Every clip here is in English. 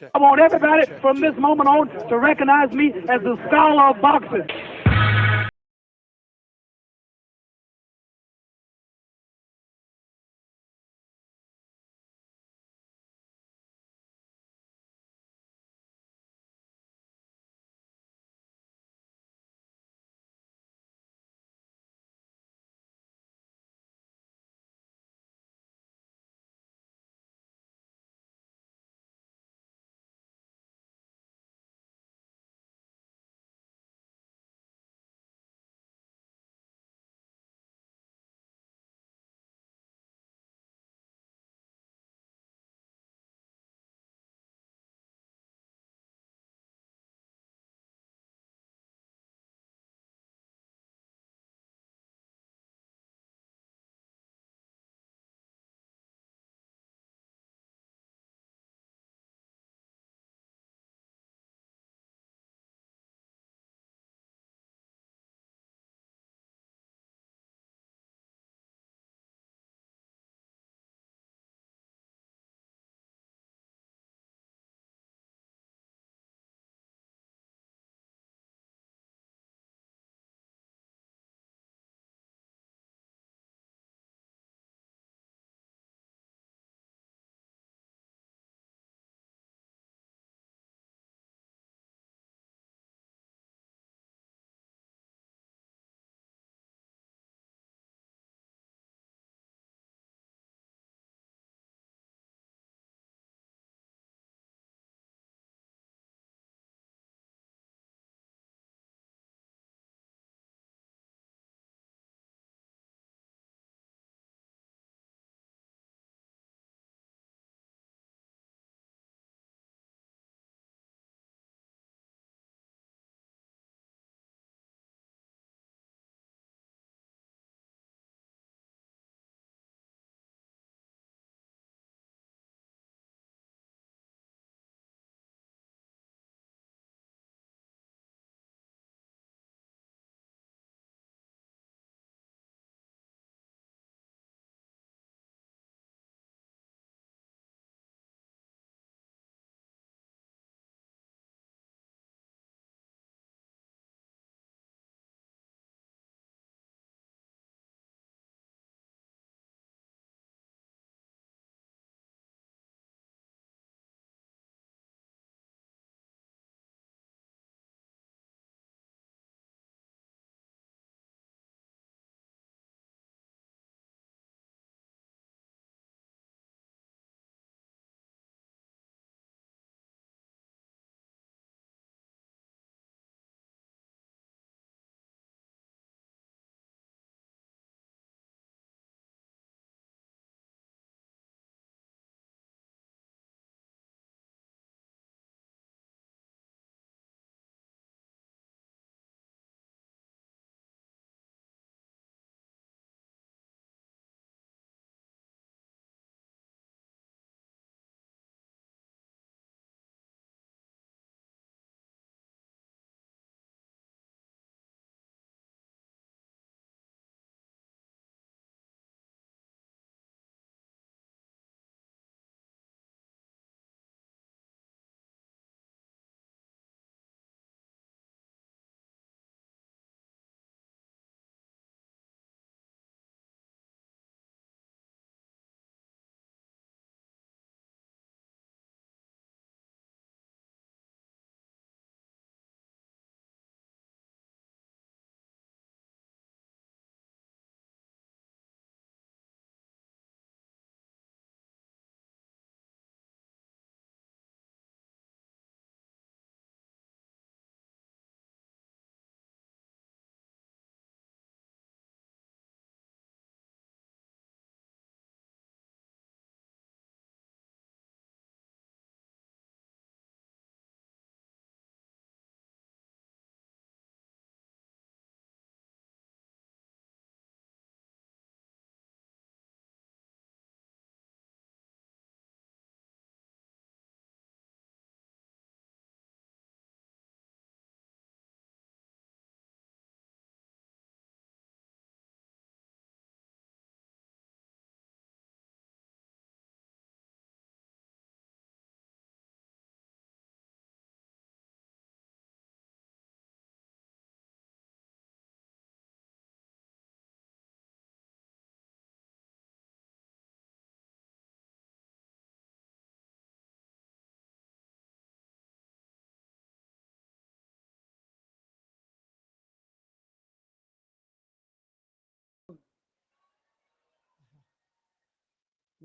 I want everybody from this moment on to recognize me as the scholar of boxing.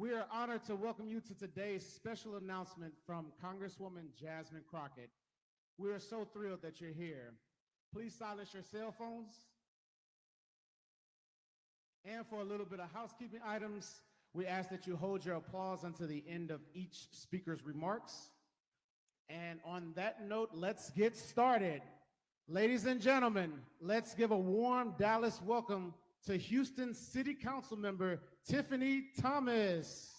We are honored to welcome you to today's special announcement from Congresswoman Jasmine Crockett. We are so thrilled that you're here. Please silence your cell phones. And for a little bit of housekeeping items, we ask that you hold your applause until the end of each speaker's remarks. And on that note, let's get started. Ladies and gentlemen, let's give a warm Dallas welcome to Houston City Council member Tiffany Thomas.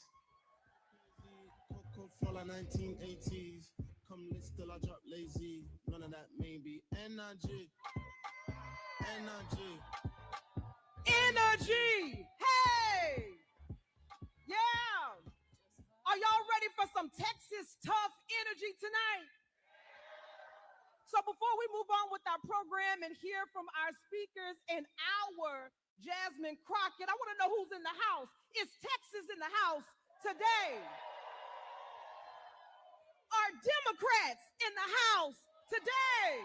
Coca-Cola 1980s. Come lit still I drop lazy. None of that maybe. Energy. Hey! Yeah! Are y'all ready for some Texas tough energy tonight? So before we move on with our program and hear from our speakers and our Jasmine Crockett, I want to know who's in the house. Is Texas in the house today? Are Democrats in the house today?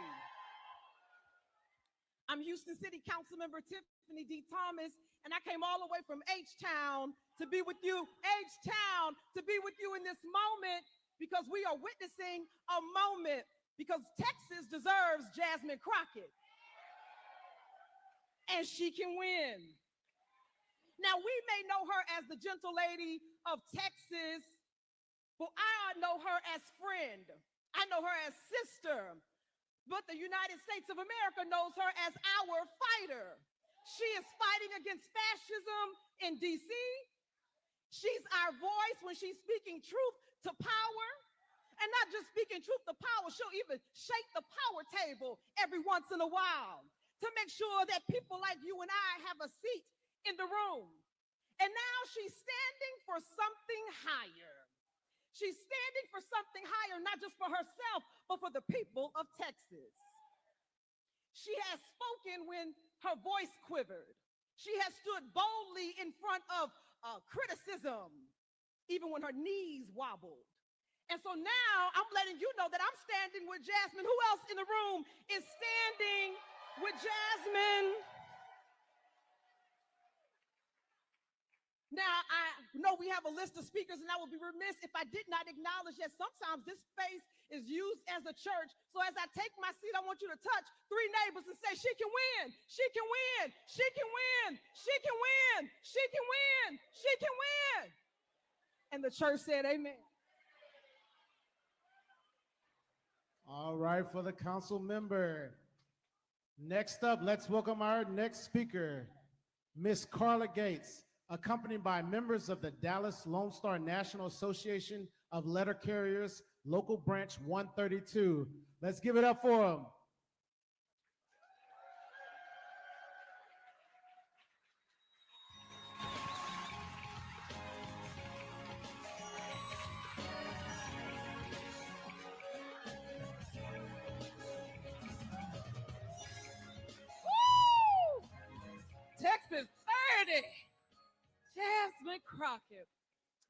I'm Houston City Council member Tiffany D. Thomas, and I came all the way from H-Town to be with you, H-Town, to be with you in this moment because we are witnessing a moment because Texas deserves Jasmine Crockett. And she can win. Now, we may know her as the gentle lady of Texas, but I know her as friend. I know her as sister. But the United States of America knows her as our fighter. She is fighting against fascism in D.C. She's our voice when she's speaking truth to power. And not just speaking truth to power, she'll even shake the power table every once in a while to make sure that people like you and I have a seat in the room. And now she's standing for something higher. She's standing for something higher, not just for herself, but for the people of Texas. She has spoken when her voice quivered. She has stood boldly in front of criticism, even when her knees wobbled. And so now I'm letting you know that I'm standing with Jasmine. Who else in the room is standing with Jasmine? Now, I know we have a list of speakers, and I would be remiss if I did not acknowledge that sometimes this space is used as a church. So as I take my seat, I want you to touch 3 neighbors and say, she can win, she can win, she can win, she can win, she can win, she can win. And the church said amen. All right, for the council member. Next up, let's welcome our next speaker, Miss Carla Gates, accompanied by members of the Dallas Lone Star National Association of Letter Carriers, Local Branch 132. Let's give it up for them. Texas 30. Jasmine Crockett.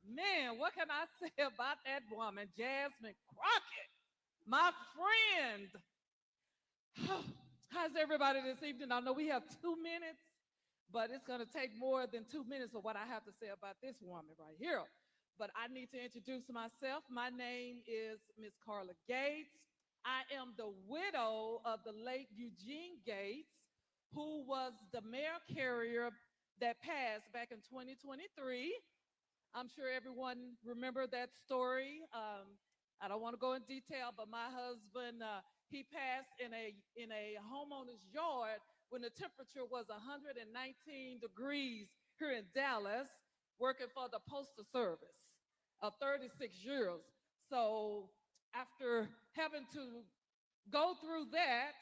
Man, what can I say about that woman, Jasmine Crockett? My friend. How's everybody this evening? I know we have 2 minutes, but it's going to take more than 2 minutes of what I have to say about this woman right here. But I need to introduce myself. My name is Miss Carla Gates. I am the widow of the late Eugene Gates, who was the mayor carrier that passed back in 2023. I'm sure everyone remember that story. I don't want to go in detail, but my husband, he passed in a homeowner's yard when the temperature was 119 degrees here in Dallas, working for the Postal Service of 36 years. So after having to go through that,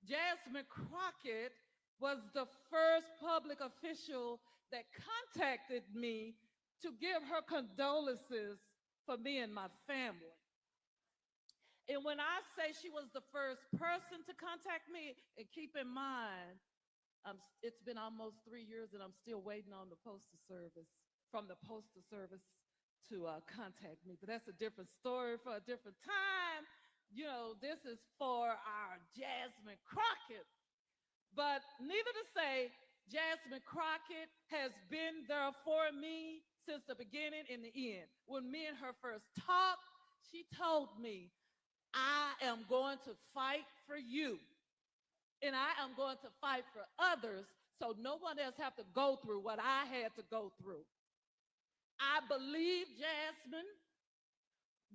Jasmine Crockett was the first public official that contacted me to give her condolences for me and my family. And when I say she was the first person to contact me, and keep in mind, it's been almost 3 years and I'm still waiting on the Postal Service, from the Postal Service to contact me. But that's a different story for a different time. You know, this is for our Jasmine Crockett. But neither to say, Jasmine Crockett has been there for me since the beginning and the end. When me and her first talked, she told me, I am going to fight for you, and I am going to fight for others so no one else have to go through what I had to go through. I believe, Jasmine,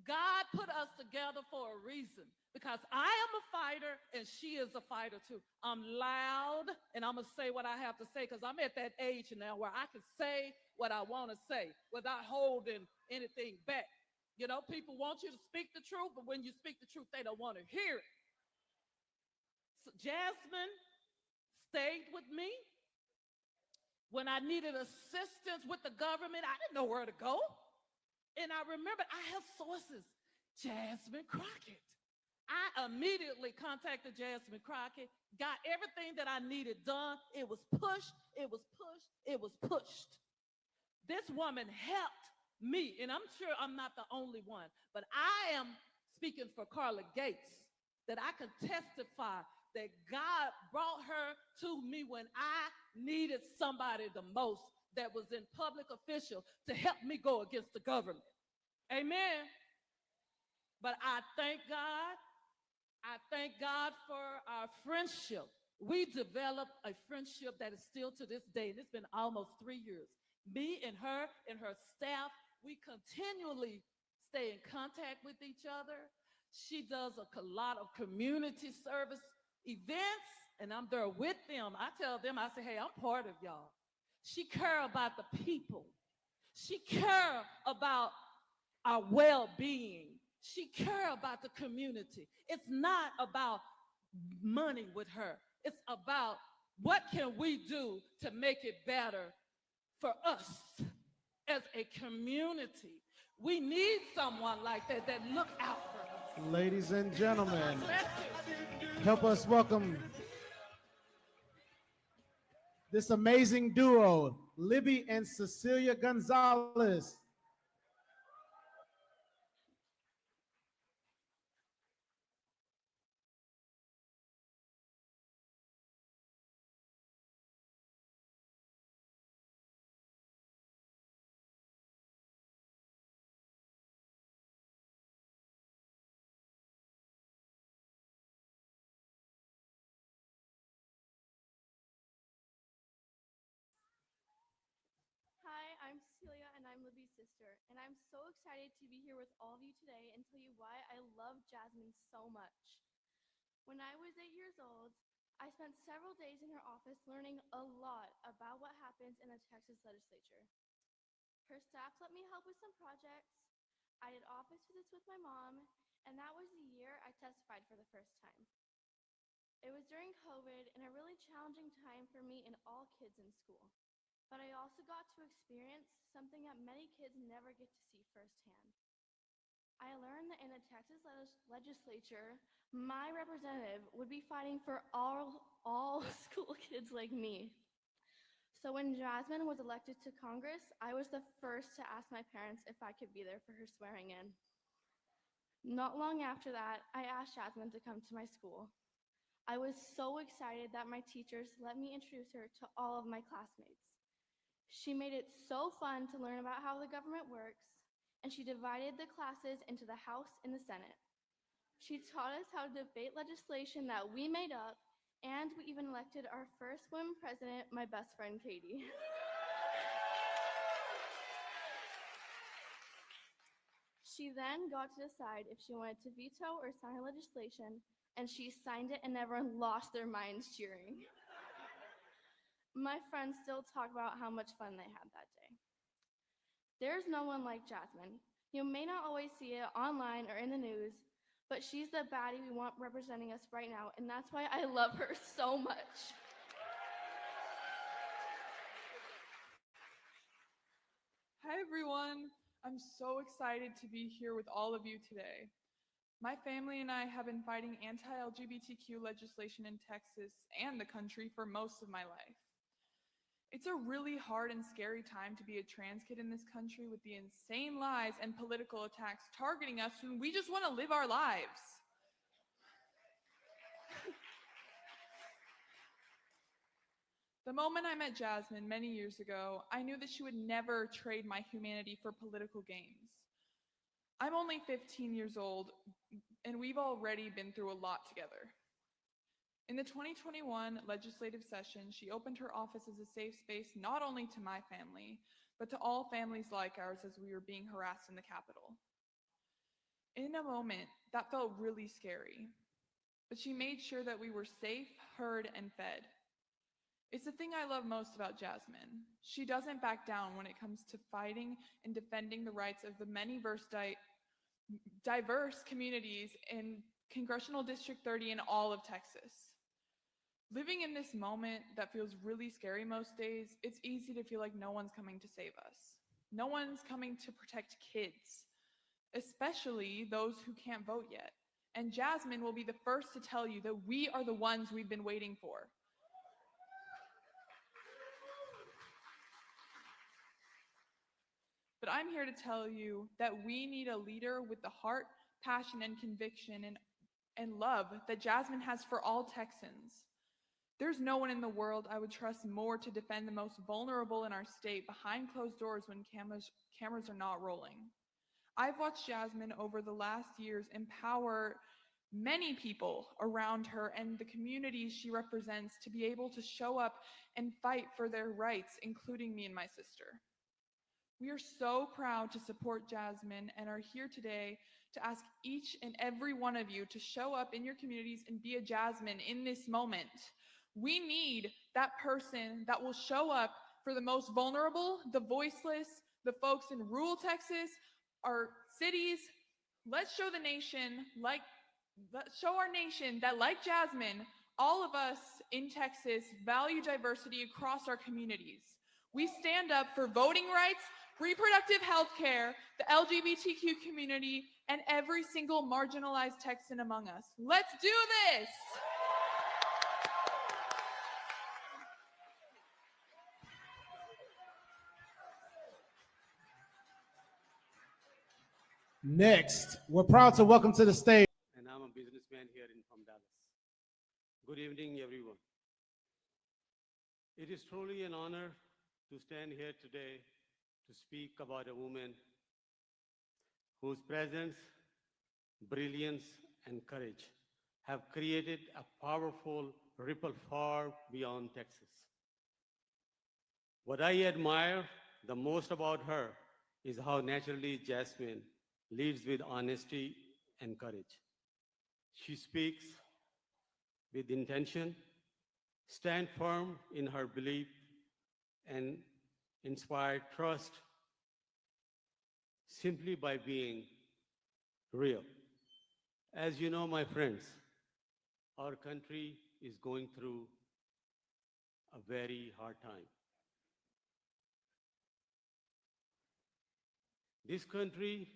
God put us together for a reason because I am a fighter and she is a fighter too. I'm loud and I'm going to say what I have to say because I'm at that age now where I can say what I want to say without holding anything back. You know, people want you to speak the truth, but when you speak the truth, they don't want to hear it. So Jasmine stayed with me when I needed assistance with the government. I didn't know where to go. And I remember I have sources. Jasmine Crockett. I immediately contacted Jasmine Crockett, got everything that I needed done. It was pushed, it was pushed, it was pushed. This woman helped me, and I'm sure I'm not the only one, but I am speaking for Carla Gates that I can testify that God brought her to me when I needed somebody the most that was in public official to help me go against the government. Amen. But I thank God. I thank God for our friendship. We developed a friendship that is still to this day, and it's been almost 3 years. Me and her staff, we continually stay in contact with each other. She does a lot of community service events, and I'm there with them. I tell them, I say, hey, I'm part of y'all. She cares about the people. She cares about our well-being. She cares about the community. It's not about money with her. It's about what can we do to make it better for us as a community. We need someone like that that look out for us. Ladies and gentlemen, help us welcome this amazing duo, Libby and Cecilia Gonzalez. Hi, I'm Cecilia and I'm Libby's sister, and I'm so excited to be here with all of you today and tell you why I love Jasmine so much. When I was 8 years old, I spent several days in her office learning a lot about what happens in the Texas legislature. Her staff let me help with some projects. I did office visits with my mom, and that was the year I testified for the first time. It was during COVID and a really challenging time for me and all kids in school. But I also got to experience something that many kids never get to see firsthand. I learned that in the Texas legislature, my representative would be fighting for all school kids like me. So when Jasmine was elected to Congress, I was the first to ask my parents if I could be there for her swearing in. Not long after that, I asked Jasmine to come to my school. I was so excited that my teachers let me introduce her to all of my classmates. She made it so fun to learn about how the government works, and she divided the classes into the House and the Senate. She taught us how to debate legislation that we made up, and we even elected our first woman president, my best friend, Katie. She then got to decide if she wanted to veto or sign legislation, and she signed it and everyone lost their minds cheering. My friends still talk about how much fun they had that day. There's no one like Jasmine. You may not always see it online or in the news, but she's the baddie we want representing us right now, and that's why I love her so much. Hi, everyone. I'm so excited to be here with all of you today. My family and I have been fighting anti-LGBTQ legislation in Texas and the country for most of my life. It's a really hard and scary time to be a trans kid in this country with the insane lies and political attacks targeting us when we just want to live our lives. The moment I met Jasmine many years ago, I knew that she would never trade my humanity for political gains. I'm only 15 years old, and we've already been through a lot together. In the 2021 legislative session, she opened her office as a safe space not only to my family, but to all families like ours as we were being harassed in the Capitol. In a moment, that felt really scary, but she made sure that we were safe, heard, and fed. It's the thing I love most about Jasmine. She doesn't back down when it comes to fighting and defending the rights of the many diverse communities in Congressional District 30 in all of Texas. Living in this moment that feels really scary most days, it's easy to feel like no one's coming to save us. No one's coming to protect kids, especially those who can't vote yet. And Jasmine will be the first to tell you that we are the ones we've been waiting for. But I'm here to tell you that we need a leader with the heart, passion, and conviction and love that Jasmine has for all Texans. There's no one in the world I would trust more to defend the most vulnerable in our state behind closed doors when cameras are not rolling. I've watched Jasmine over the last years empower many people around her and the communities she represents to be able to show up and fight for their rights, including me and my sister. We are so proud to support Jasmine and are here today to ask each and every one of you to show up in your communities and be a Jasmine in this moment. We need that person that will show up for the most vulnerable, the voiceless, the folks in rural Texas, our cities. Let's show our nation that, like Jasmine, all of us in Texas value diversity across our communities. We stand up for voting rights, reproductive health care, the LGBTQ community, and every single marginalized Texan among us. Let's do this! Next, we're proud to welcome to the stage. And I'm a businessman here from Dallas. Good evening, everyone. It is truly an honor to stand here today to speak about a woman whose presence, brilliance, and courage have created a powerful ripple far beyond Texas. What I admire the most about her is how naturally Jasmine leads with honesty and courage. She speaks with intention, stands firm in her belief, and inspire trust simply by being real. As you know, my friends, our country is going through a very hard time. This country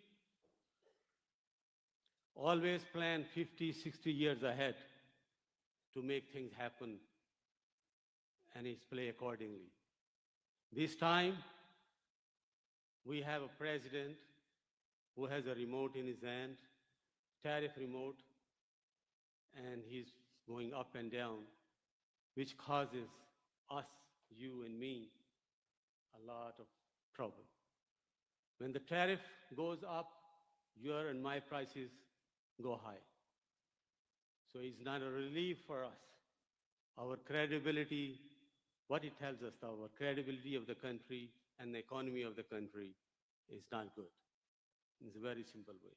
always planned 50, 60 years ahead to make things happen and it's play accordingly. This time, we have a president who has a remote in his hand, tariff remote, and he's going up and down, which causes us, you and me, a lot of trouble. When the tariff goes up, your and my prices go high. So it's not a relief for us. Our credibility, what it tells us, our credibility of the country and the economy of the country is not good. It's a very simple way.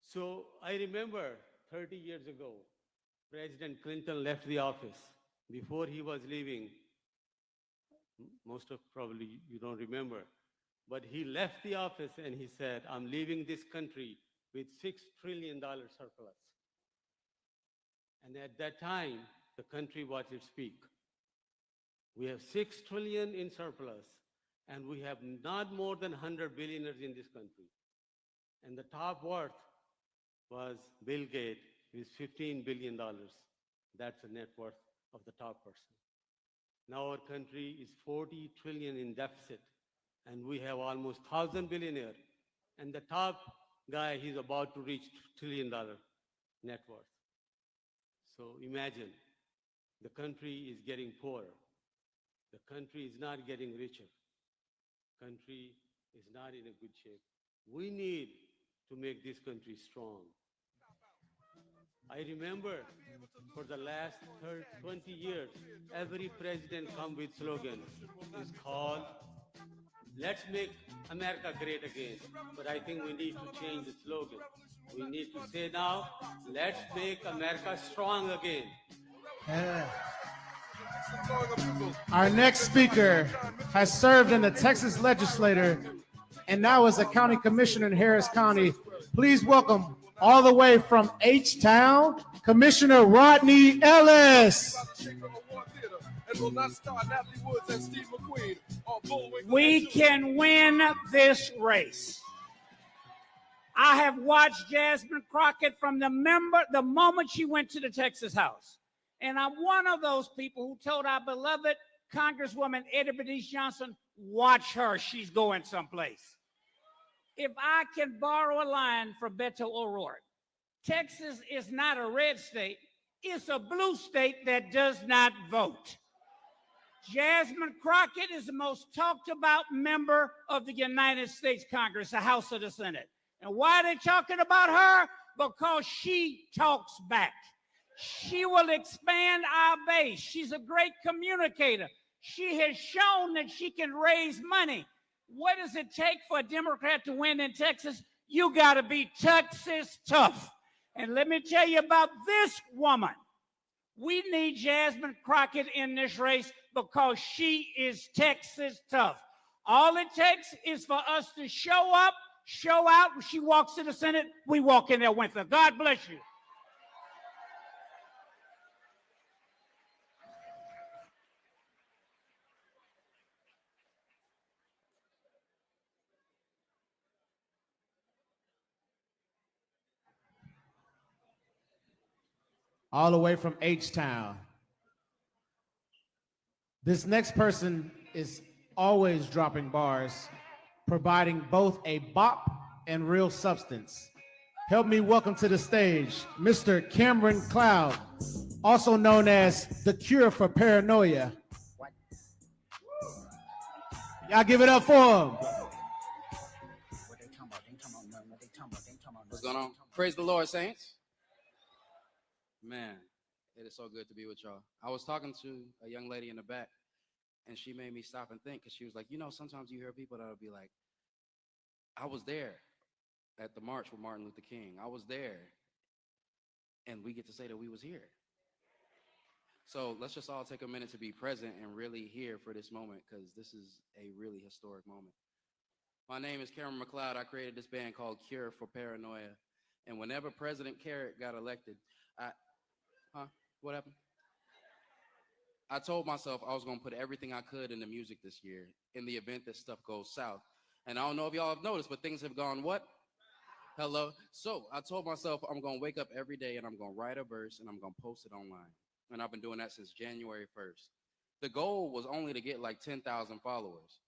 So I remember 30 years ago, President Clinton left the office. Before he was leaving, most of probably you don't remember, but he left the office and he said, I'm leaving this country with $6 trillion surplus. And at that time, the country was at its peak. We have $6 trillion in surplus, and we have not more than 100 billionaires in this country. And the top worth was Bill Gates with $15 billion. That's the net worth of the top person. Now our country is 40 trillion in deficit, and we have almost 1,000 billionaires. And the top guy, he's about to reach $1 trillion net worth. So imagine the country is getting poorer. The country is not getting richer. Country is not in a good shape. We need to make this country strong. I remember for the last 20 years, every president come with slogan. It's called, let's make America great again. But I think we need to change the slogan. We need to say now, let's make America strong again. Our next speaker has served in the Texas legislature and now is a county commissioner in Harris County. Please welcome all the way from H-Town, Commissioner Rodney Ellis. We can win this race. I have watched Jasmine Crockett from the moment she went to the Texas House. And I'm one of those people who told our beloved Congresswoman Eddie Bernice Johnson, watch her, she's going someplace. If I can borrow a line from Beto O'Rourke, Texas is not a red state, it's a blue state that does not vote. Jasmine Crockett is the most talked about member of the United States Congress, the House of the Senate. And why are they talking about her? Because she talks back. She will expand our base. She's a great communicator. She has shown that she can raise money. What does it take for a Democrat to win in Texas? You got to be Texas tough. And let me tell you about this woman. We need Jasmine Crockett in this race because she is Texas tough. All it takes is for us to show up, show out. When she walks to the Senate, we walk in there with her. God bless you. All the way from H-Town. This next person is always dropping bars, providing both a bop and real substance. Help me welcome to the stage, Mr. Cameron Cloud, also known as the cure for paranoia. Y'all give it up for him. What's going on? Praise the Lord, saints. Man, it is so good to be with y'all. I was talking to a young lady in the back, and she made me stop and think, because she was like, you know, sometimes you hear people that'll be like, I was there at the march with Martin Luther King. I was there. And we get to say that we was here. So let's just all take a minute to be present and really here for this moment, because this is a really historic moment. My name is Cameron McLeod. I created this band called Cure for Paranoia. And whenever President Carrot got elected, what happened? I told myself I was going to put everything I could into music this year in the event that stuff goes south. And I don't know if y'all have noticed, but things have gone what? Hello? So I told myself I'm going to wake up every day and I'm going to write a verse and I'm going to post it online. And I've been doing that since January 1st. The goal was only to get like 10,000 followers.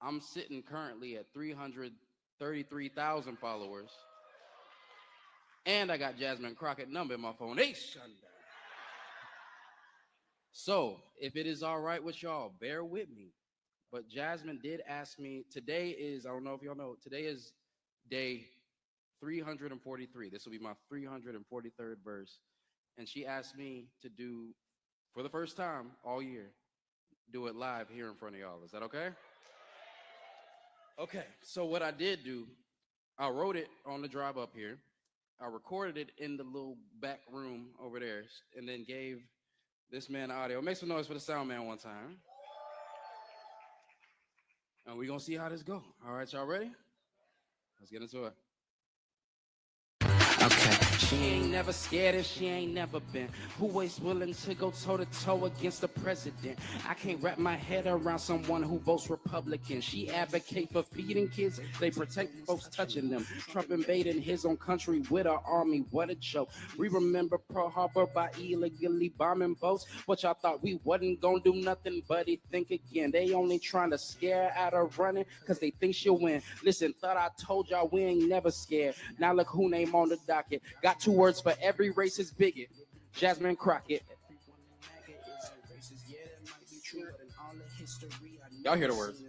I'm sitting currently at 333,000 followers. And I got Jasmine Crockett number in my phone. Hey, Sunday. So if it is all right with y'all, bear with me. But Jasmine did ask me, today is, I don't know if y'all know, today is day 343. This will be my 343rd verse. And she asked me to do, for the first time all year, do it live here in front of y'all. Is that okay? Okay, so what I did do, I wrote it on the drive up here. I recorded it in the little back room over there and then gave this man audio. Make some noise for the sound man one time. And we're going to see how this goes. All right, y'all ready? Let's get into it. Okay. She ain't never scared and she ain't never been. Always willing to go toe-to-toe against the president. I can't wrap my head around someone who votes Republican. She advocate for feeding kids. They protect folks touching them. Trump invading his own country with our army. What a joke. We remember Pearl Harbor by illegally bombing boats. What y'all thought we wasn't gonna do nothing but think again. They only trying to scare out of running because they think she'll win. Listen, thought I told y'all we ain't never scared. Now look who name on the docket. Got 2 words for every racist bigot. Jasmine Crockett. Y'all hear the words.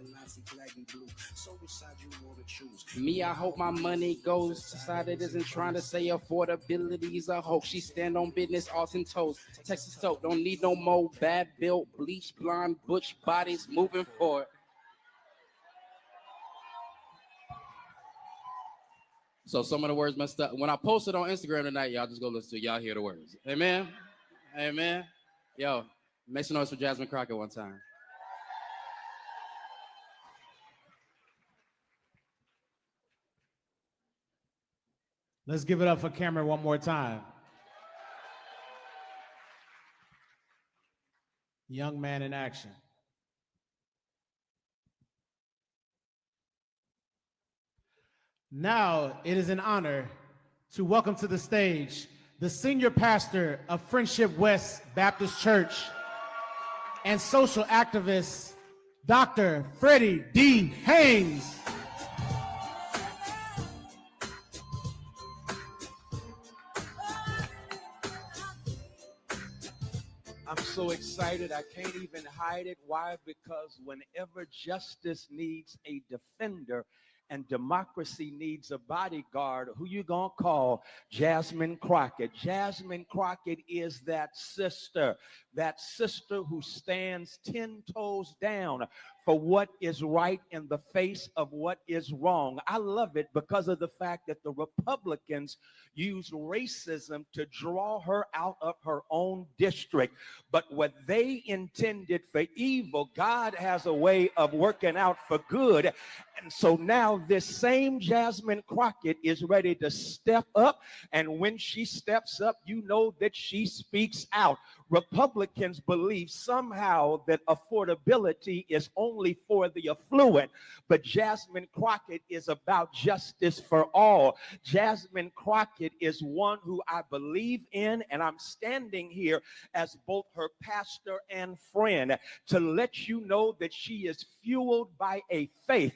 Me, I hope my money goes to side that isn't trying to say affordability's a hoax. She stand on business, Austin toes. Texas soap, don't need no more bad built, bleach, blonde, butch bodies moving forward. So some of the words messed up. When I post it on Instagram tonight, y'all just go listen to it. Y'all hear the words. Amen. Amen. Yo, make some noise for Jasmine Crockett one time. Let's give it up for Cameron one more time. Young man in action. Now it is an honor to welcome to the stage the senior pastor of Friendship West Baptist Church and social activist, Dr. Freddie D. Haynes. I'm so excited, I can't even hide it. Why? Because whenever justice needs a defender and democracy needs a bodyguard, who you gonna call? Jasmine Crockett. Jasmine Crockett is that sister who stands 10 toes down for what is right in the face of what is wrong. I love it because of the fact that the Republicans use racism to draw her out of her own district. But what they intended for evil, God has a way of working out for good. And so now this same Jasmine Crockett is ready to step up. And when she steps up, you know that she speaks out. Republicans believe somehow that affordability is only for the affluent, but Jasmine Crockett is about justice for all. Jasmine Crockett is one who I believe in, and I'm standing here as both her pastor and friend to let you know that she is fueled by a faith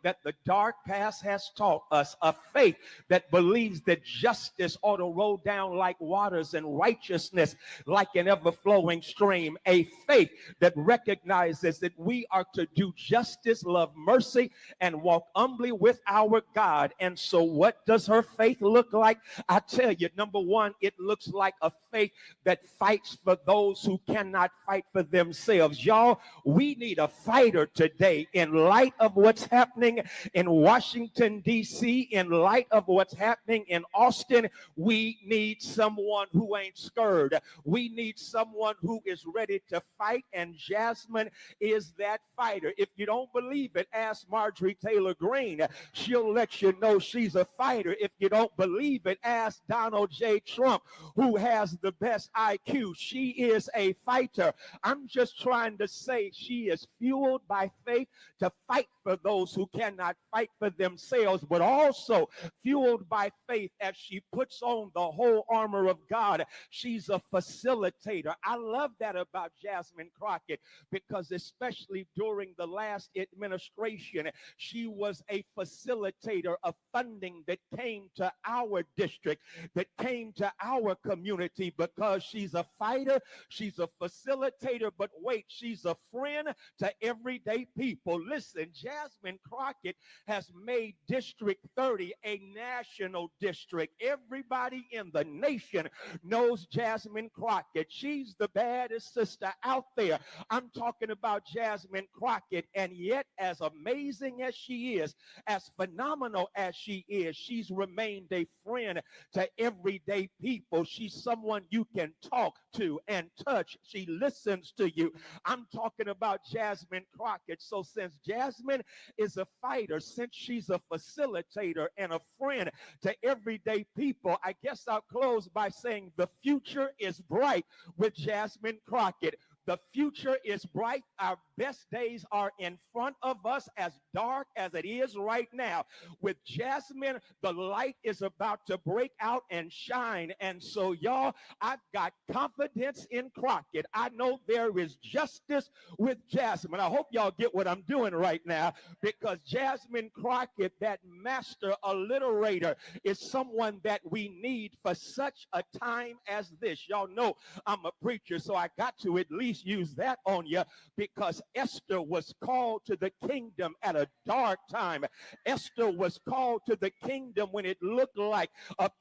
that the dark past has taught us, a faith that believes that justice ought to roll down like waters and righteousness like an ever-flowing stream, a faith that recognizes that we are to do justice, love mercy, and walk humbly with our God. And so what does her faith look like? I tell you, number one, it looks like a faith that fights for those who cannot fight for themselves. Y'all, we need a fighter today in light of what's happening in Washington, D.C., in light of what's happening in Austin. We need someone who ain't scared. We need someone who is ready to fight, and Jasmine is that fighter. If you don't believe it, ask Marjorie Taylor Greene. She'll let you know she's a fighter. If you don't believe it, ask Donald J. Trump, who has the best IQ. She is a fighter. I'm just trying to say she is fueled by faith to fight for those who cannot fight for themselves, but also fueled by faith as she puts on the whole armor of God. She's a facilitator. I love that about Jasmine Crockett because especially during the last administration, she was a facilitator of funding that came to our district, that came to our community because she's a fighter, she's a facilitator, but wait, she's a friend to everyday people. Listen, Jasmine Crockett has made District 30 a national district. Everybody in the nation knows Jasmine Crockett. She's the baddest sister out there. I'm talking about Jasmine Crockett, and yet as amazing as she is, as phenomenal as she is, she's remained a friend to everyday people. She's someone you can talk to and touch. She listens to you. I'm talking about Jasmine Crockett. So since Jasmine is a fighter, since she's a facilitator and a friend to everyday people, I guess I'll close by saying the future is bright with Jasmine Crockett. The future is bright. Our best days are in front of us, as dark as it is right now. With Jasmine, the light is about to break out and shine. And so, y'all, I've got confidence in Crockett. I know there is justice with Jasmine. I hope y'all get what I'm doing right now, because Jasmine Crockett, that master alliterator, is someone that we need for such a time as this. Y'all know I'm a preacher, so I got to at least please use that on you, because Esther was called to the kingdom at a dark time. Esther was called to the kingdom when it looked like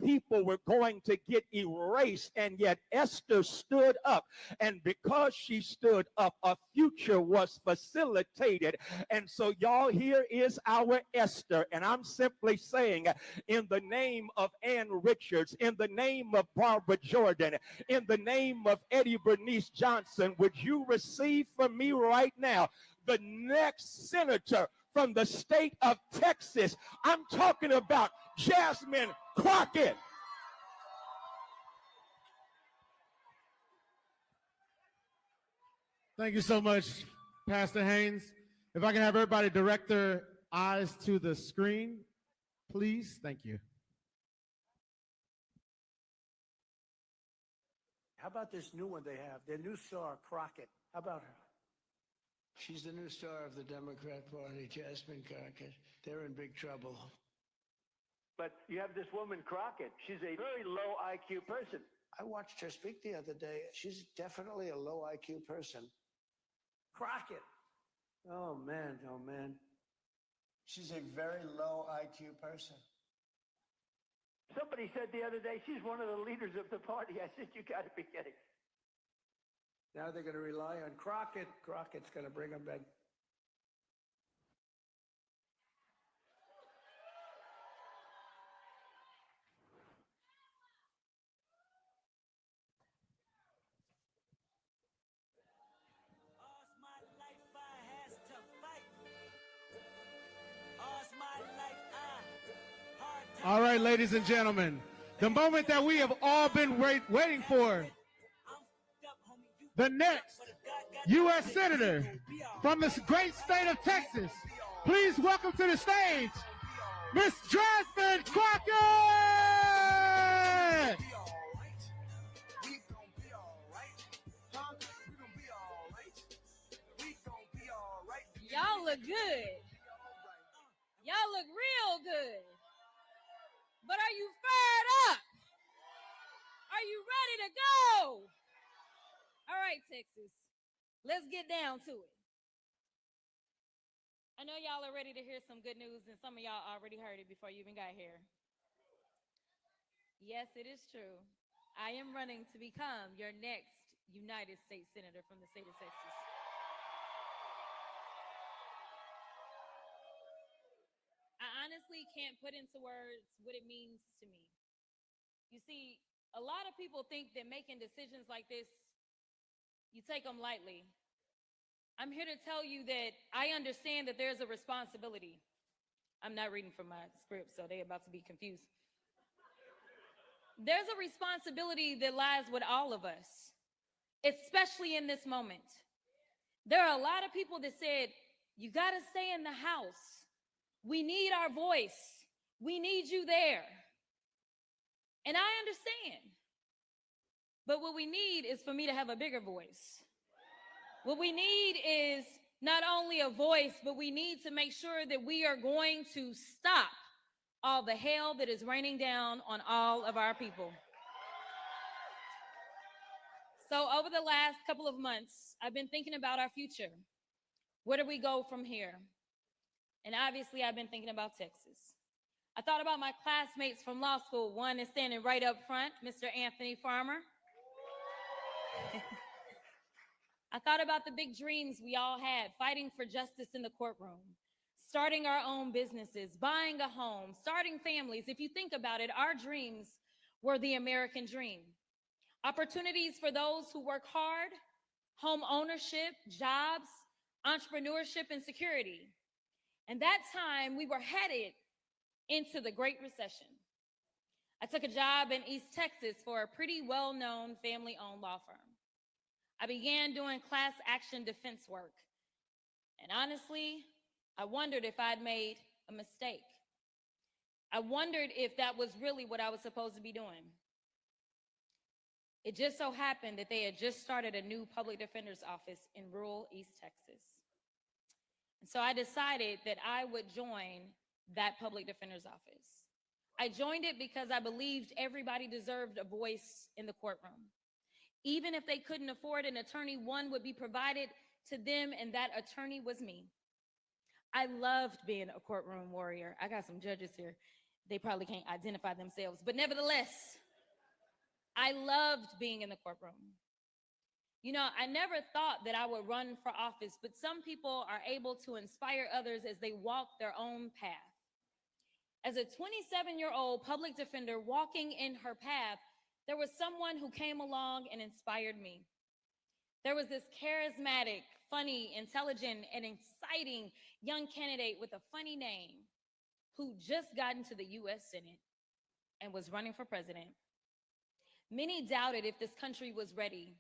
people were going to get erased, and yet Esther stood up, and because she stood up, a future was facilitated. And so, y'all, here is our Esther, and I'm simply saying, in the name of Ann Richards, in the name of Barbara Jordan, in the name of Eddie Bernice Johnson, would you receive from me right now the next senator from the state of Texas? I'm talking about Jasmine Crockett. Thank you so much, Pastor Haynes. If I can have everybody direct their eyes to the screen, please. Thank you. How about this new one they have? Their new star, Crockett. How about her? She's the new star of the Democrat Party, Jasmine Crockett. They're in big trouble. But you have this woman, Crockett. She's a very low IQ person. I watched her speak the other day. She's definitely a low IQ person. Crockett. Oh, man. Oh, man. She's a very low IQ person. Somebody said the other day she's one of the leaders of the party. I said, you got to be kidding. Now they're going to rely on Crockett. Crockett's going to bring them back. All right, ladies and gentlemen, the moment that we have all been waiting for. The next U.S. Senator from this great state of Texas. Please welcome to the stage, Miss Jasmine Crockett! Y'all look good. Y'all look real good. But are you fired up? Are you ready to go? All right, Texas, let's get down to it. I know y'all are ready to hear some good news, and some of y'all already heard it before you even got here. Yes, it is true. I am running to become your next United States Senator from the state of Texas. I honestly can't put into words what it means to me. You see, a lot of people think that making decisions like this, you take them lightly. I'm here to tell you that I understand that there's a responsibility. I'm not reading from my script, so they're about to be confused. There's a responsibility that lies with all of us, especially in this moment. There are a lot of people that said, you got to stay in the house. We need our voice. We need you there. And I understand. But what we need is for me to have a bigger voice. What we need is not only a voice, but we need to make sure that we are going to stop all the hell that is raining down on all of our people. So over the last couple of months, I've been thinking about our future. Where do we go from here? And obviously, I've been thinking about Texas. I thought about my classmates from law school. One is standing right up front, Mr. Anthony Farmer. I thought about the big dreams we all had, fighting for justice in the courtroom, starting our own businesses, buying a home, starting families. If you think about it, our dreams were the American dream. Opportunities for those who work hard, home ownership, jobs, entrepreneurship, and security. And that time, we were headed into the Great Recession. I took a job in East Texas for a pretty well-known family-owned law firm. I began doing class action defense work. And honestly, I wondered if I'd made a mistake. I wondered if that was really what I was supposed to be doing. It just so happened that they had just started a new public defender's office in rural East Texas. And so I decided that I would join that public defender's office. I joined it because I believed everybody deserved a voice in the courtroom. Even if they couldn't afford an attorney, one would be provided to them, and that attorney was me. I loved being a courtroom warrior. I got some judges here. They probably can't identify themselves, but nevertheless, I loved being in the courtroom. You know, I never thought that I would run for office, but some people are able to inspire others as they walk their own path. As a 27-year-old public defender walking in her path, there was someone who came along and inspired me. There was this charismatic, funny, intelligent, and exciting young candidate with a funny name who just got into the US Senate and was running for president. Many doubted if this country was ready,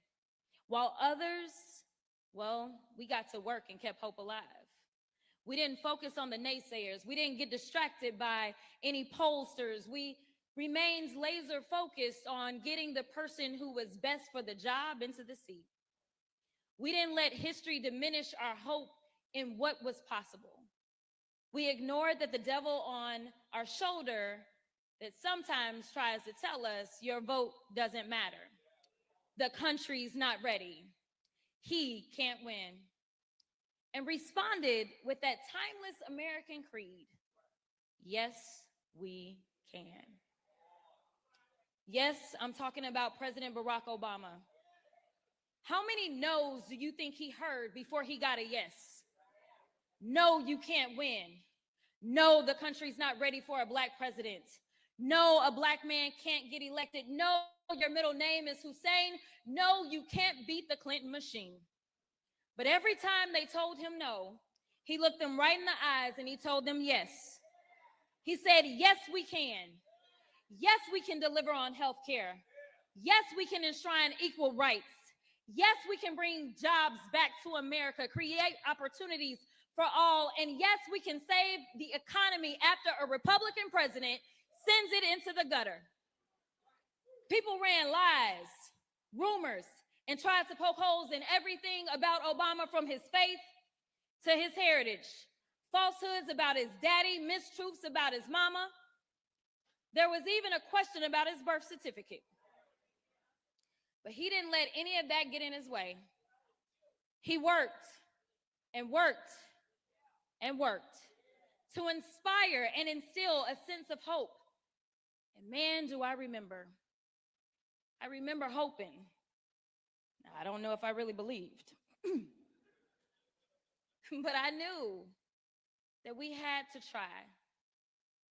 while others, well, we got to work and kept hope alive. We didn't focus on the naysayers. We didn't get distracted by any pollsters. We remained laser focused on getting the person who was best for the job into the seat. We didn't let history diminish our hope in what was possible. We ignored that the devil on our shoulder that sometimes tries to tell us your vote doesn't matter. The country's not ready. He can't win. And responded with that timeless American creed. Yes, we can. Yes, I'm talking about President Barack Obama. How many no's do you think he heard before he got a yes? No, you can't win. No, the country's not ready for a Black president. No, a Black man can't get elected. No, your middle name is Hussein. No, you can't beat the Clinton machine. But every time they told him no, he looked them right in the eyes and he told them yes. He said, yes, we can. Yes, we can deliver on health care. Yes, we can enshrine equal rights. Yes, we can bring jobs back to America, create opportunities for all. And yes, we can save the economy after a Republican president sends it into the gutter. People ran lies, rumors, and tried to poke holes in everything about Obama, from his faith to his heritage. Falsehoods about his daddy, mistruths about his mama. There was even a question about his birth certificate. But he didn't let any of that get in his way. He worked and worked and worked to inspire and instill a sense of hope. And man, do I remember. I remember hoping. I don't know if I really believed, but I knew that we had to try.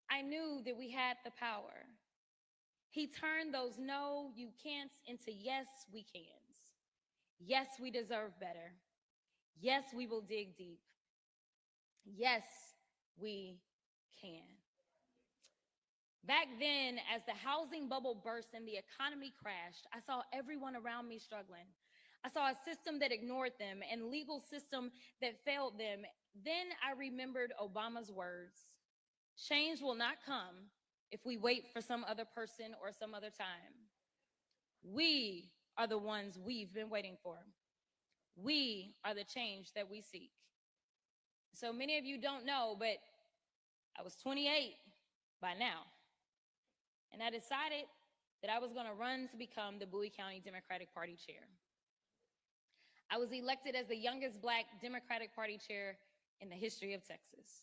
I knew that we had the power. He turned those no, you can'ts into yes, we cans. Yes, we deserve better. Yes, we will dig deep. Yes, we can. Back then, as the housing bubble burst and the economy crashed, I saw everyone around me struggling. I saw a system that ignored them and legal system that failed them. Then I remembered Obama's words. Change will not come if we wait for some other person or some other time. We are the ones we've been waiting for. We are the change that we seek. So many of you don't know, but I was 28 by now. And I decided that I was going to run to become the Bowie County Democratic Party chair. I was elected as the youngest Black Democratic Party chair in the history of Texas.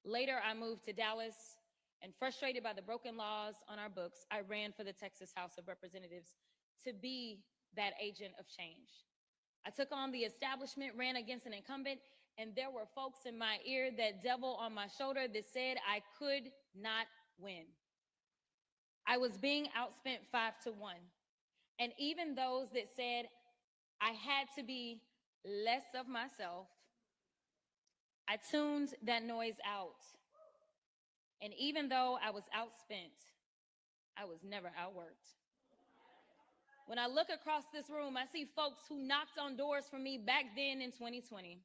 Later, I moved to Dallas, and frustrated by the broken laws on our books, I ran for the Texas House of Representatives to be that agent of change. I took on the establishment, ran against an incumbent, and there were folks in my ear, that devil on my shoulder, that said I could not win. I was being outspent 5-1. And even those that said I had to be less of myself, I tuned that noise out. And even though I was outspent, I was never outworked. When I look across this room, I see folks who knocked on doors for me back then in 2020.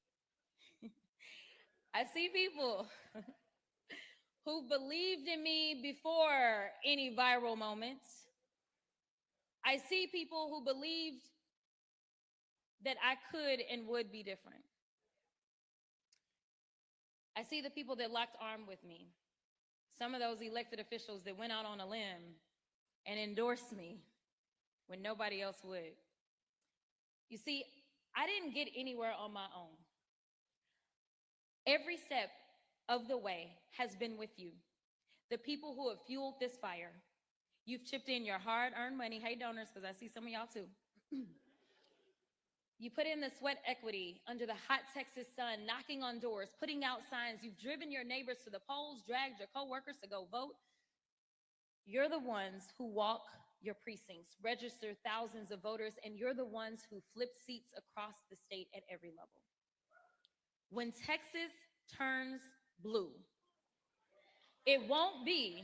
I see people who believed in me before any viral moments. I see people who believed that I could and would be different. I see the people that locked arms with me. Some of those elected officials that went out on a limb and endorsed me. when nobody else would. You see, I didn't get anywhere on my own. Every step of the way has been with you, the people who have fueled this fire. You've chipped in your hard-earned money. Hey, donors, because I see some of y'all too. You put in the sweat equity under the hot Texas sun, knocking on doors, putting out signs. You've driven your neighbors to the polls, dragged your coworkers to go vote. You're the ones who walk your precincts, register thousands of voters, and you're the ones who flip seats across the state at every level. When Texas turns blue, it won't be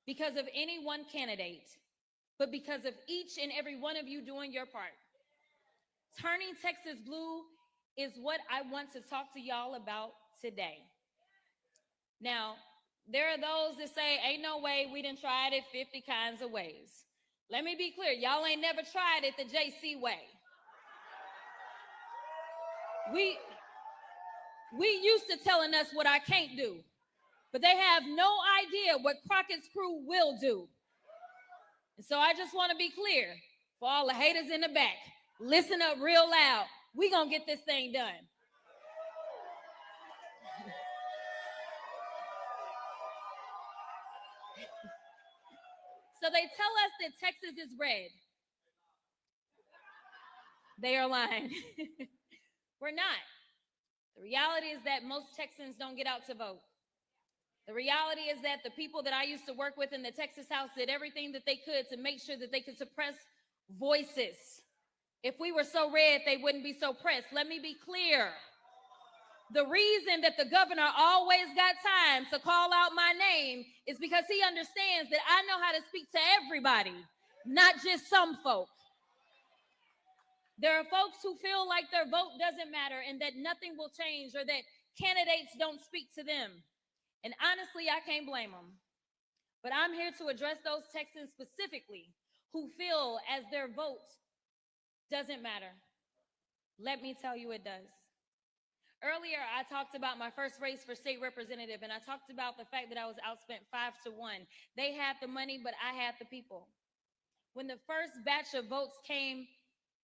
because of any one candidate, but because of each and every one of you doing your part. Turning Texas blue is what I want to talk to y'all about today. Now, there are those that say, ain't no way, we done tried it 50 kinds of ways. Let me be clear, y'all ain't never tried it the JC way. We used to telling us what I can't do, but they have no idea what Crockett's crew will do. And so I just want to be clear for all the haters in the back, listen up real loud. We gonna get this thing done. So they tell us that Texas is red. They are lying. We're not. The reality is that most Texans don't get out to vote. The reality is that the people that I used to work with in the Texas House did everything that they could to make sure that they could suppress voices. If we were so red, they wouldn't be so pressed. Let me be clear. The reason that the governor always got time to call out my name is because he understands that I know how to speak to everybody, not just some folk. There are folks who feel like their vote doesn't matter and that nothing will change or that candidates don't speak to them. And honestly, I can't blame them. But I'm here to address those Texans specifically who feel as their vote doesn't matter. Let me tell you it does. Earlier, I talked about my first race for state representative, and I talked about the fact that I was outspent 5-1. They had the money, but I had the people. When the first batch of votes came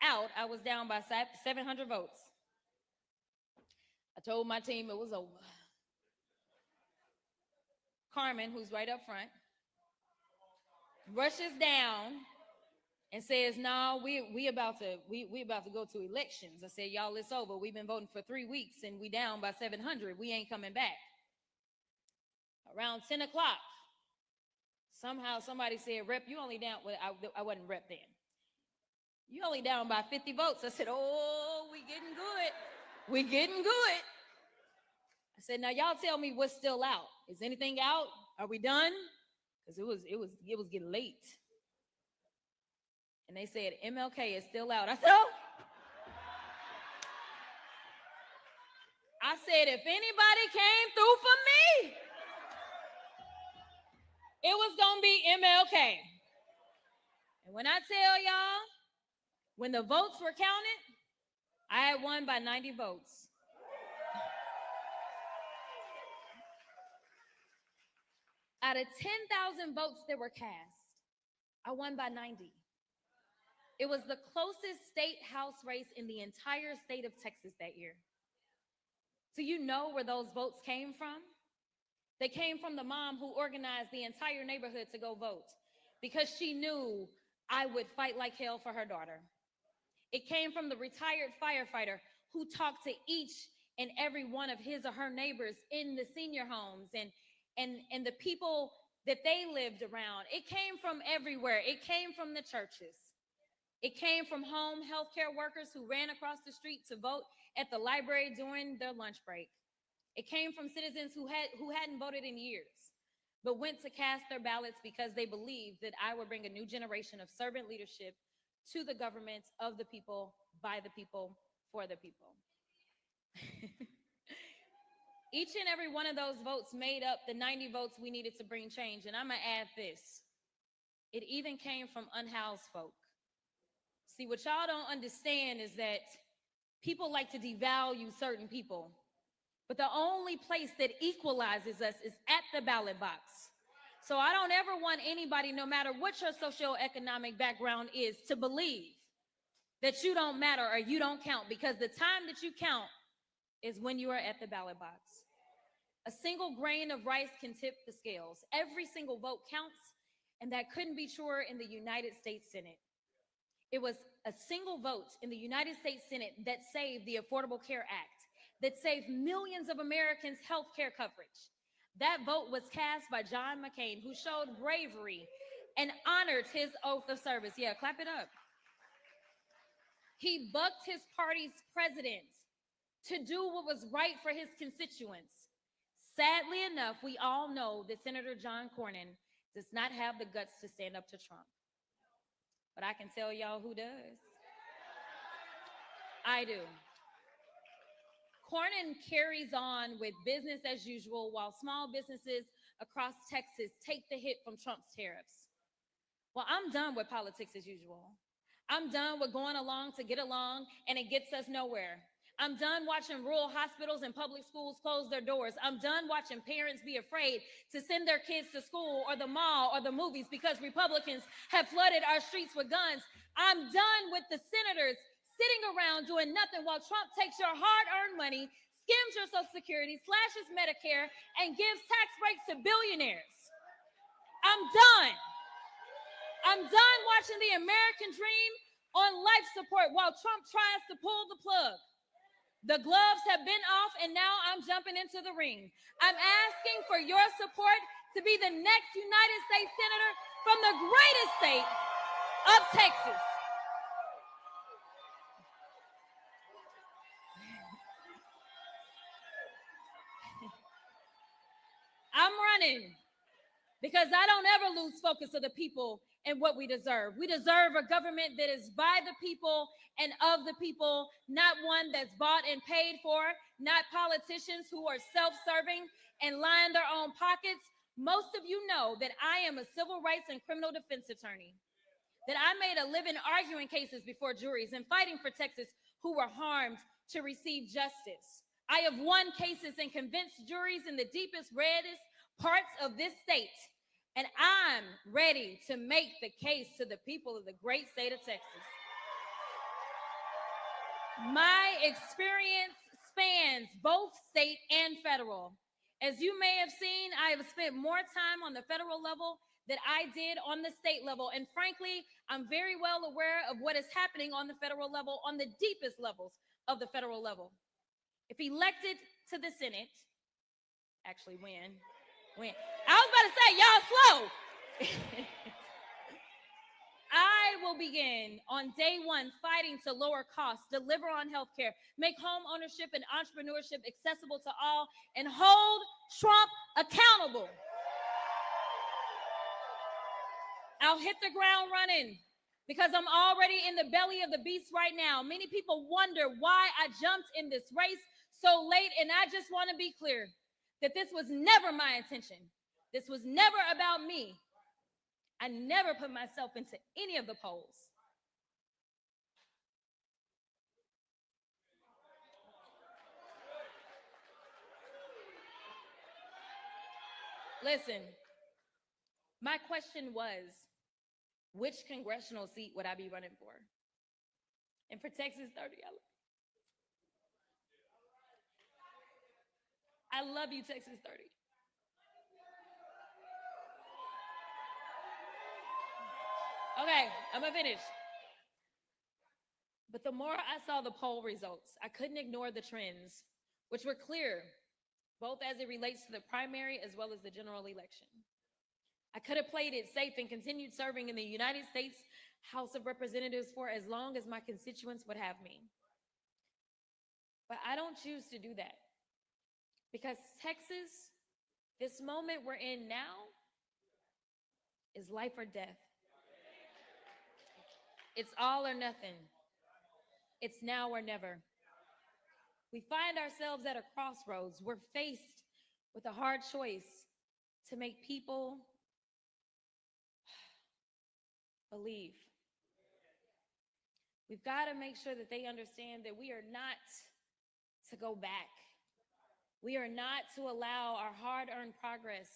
out, I was down by 700 votes. I told my team it was over. Carmen, who's right up front, rushes down and says, no, we about to go to elections. I said, y'all, it's over. We've been voting for 3 weeks and we down by 700. We ain't coming back. Around 10 o'clock, somehow somebody said, Rep, you only down, well, I wasn't Rep then. You only down by 50 votes. I said, oh, we getting good. We getting good. I said, now y'all tell me what's still out. Is anything out? Are we done? Because it was getting late. And they said, MLK is still out. I said, oh. I said, if anybody came through for me, it was going to be MLK. And when I tell y'all, when the votes were counted, I had won by 90 votes. Out of 10,000 votes that were cast, I won by 90. It was the closest state house race in the entire state of Texas that year. Do you know where those votes came from? They came from the mom who organized the entire neighborhood to go vote because she knew I would fight like hell for her daughter. It came from the retired firefighter who talked to each and every one of his or her neighbors in the senior homes and the people that they lived around. It came from everywhere. It came from the churches. It came from home healthcare workers who ran across the street to vote at the library during their lunch break. It came from citizens who hadn't voted in years, but went to cast their ballots because they believed that I would bring a new generation of servant leadership to the government of the people, by the people, for the people. Each and every one of those votes made up the 90 votes we needed to bring change. And I'm gonna add this. It even came from unhoused folk. See, what y'all don't understand is that people like to devalue certain people, but the only place that equalizes us is at the ballot box. So I don't ever want anybody, no matter what your socioeconomic background is, to believe that you don't matter or you don't count, because the time that you count is when you are at the ballot box. A single grain of rice can tip the scales. Every single vote counts, and that couldn't be truer in the United States Senate. It was a single vote in the United States Senate that saved the Affordable Care Act, that saved millions of Americans' health care coverage. That vote was cast by John McCain, who showed bravery and honored his oath of service. Yeah, clap it up. He bucked his party's president to do what was right for his constituents. Sadly enough, we all know that Senator John Cornyn does not have the guts to stand up to Trump. But I can tell y'all who does. I do. Cornyn carries on with business as usual while small businesses across Texas take the hit from Trump's tariffs. Well, I'm done with politics as usual. I'm done with going along to get along, and it gets us nowhere. I'm done watching rural hospitals and public schools close their doors. I'm done watching parents be afraid to send their kids to school or the mall or the movies because Republicans have flooded our streets with guns. I'm done with the senators sitting around doing nothing while Trump takes your hard-earned money, skims your Social Security, slashes Medicare, and gives tax breaks to billionaires. I'm done. I'm done watching the American dream on life support while Trump tries to pull the plug. The gloves have been off, and now I'm jumping into the ring. I'm asking for your support to be the next United States Senator from the greatest state of Texas. I'm running because I don't ever lose focus of the people and what we deserve. We deserve a government that is by the people and of the people, not one that's bought and paid for, not politicians who are self-serving and line their own pockets. Most of you know that I am a civil rights and criminal defense attorney, that I made a living arguing cases before juries and fighting for Texas who were harmed to receive justice. I have won cases and convinced juries in the deepest, reddest parts of this state. And I'm ready to make the case to the people of the great state of Texas. My experience spans both state and federal. As you may have seen, I have spent more time on the federal level than I did on the state level. And frankly, I'm very well aware of what is happening on the federal level, on the deepest levels of the federal level. If elected to the Senate, actually when? I was about to say, y'all slow. I will begin on day one fighting to lower costs, deliver on healthcare, make home ownership and entrepreneurship accessible to all, and hold Trump accountable. I'll hit the ground running because I'm already in the belly of the beast right now. Many people wonder why I jumped in this race so late, and I just want to be clear that this was never my intention. This was never about me. I never put myself into any of the polls. Listen, my question was, which congressional seat would I be running for? And for Texas 30, I love you, Texas 30. Okay, I'm gonna finish. But the more I saw the poll results, I couldn't ignore the trends, which were clear, both as it relates to the primary as well as the general election. I could have played it safe and continued serving in the United States House of Representatives for as long as my constituents would have me. But I don't choose to do that. Because Texas, this moment we're in now, is life or death. It's all or nothing. It's now or never. We find ourselves at a crossroads. We're faced with a hard choice to make people believe. We've got to make sure that they understand that we are not to go back. We are not to allow our hard-earned progress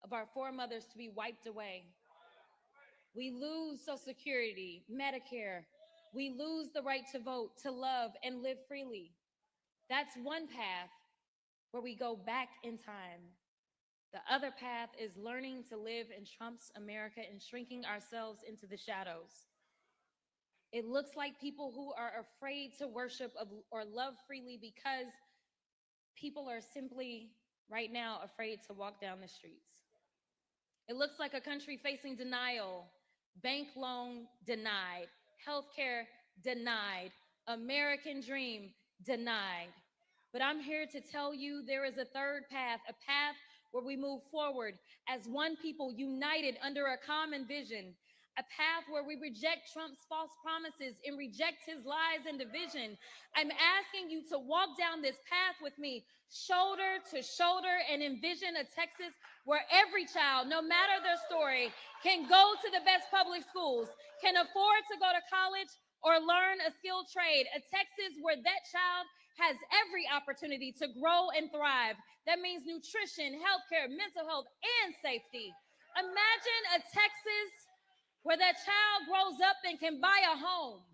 of our foremothers to be wiped away. We lose Social Security, Medicare. We lose the right to vote, to love, and live freely. That's one path where we go back in time. The other path is learning to live in Trump's America and shrinking ourselves into the shadows. It looks like people who are afraid to worship or love freely because people are simply, right now, afraid to walk down the streets. It looks like a country facing denial, bank loan denied, healthcare denied, American dream denied. But I'm here to tell you there is a third path, a path where we move forward as one people united under a common vision, a path where we reject Trump's false promises and reject his lies and division. I'm asking you to walk down this path with me, shoulder to shoulder, and envision a Texas where every child, no matter their story, can go to the best public schools, can afford to go to college or learn a skilled trade, a Texas where that child has every opportunity to grow and thrive. That means nutrition, healthcare, mental health, and safety. Imagine a Texas where that child grows up and can buy a home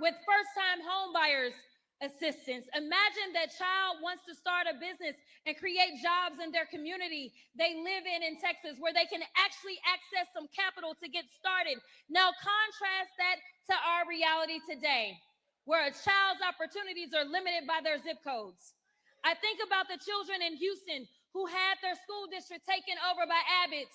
with first-time home buyers assistance. Imagine that child wants to start a business and create jobs in their community they live in Texas, where they can actually access some capital to get started. Now contrast that to our reality today, where a child's opportunities are limited by their zip codes. I think about the children in Houston who had their school district taken over by Abbott.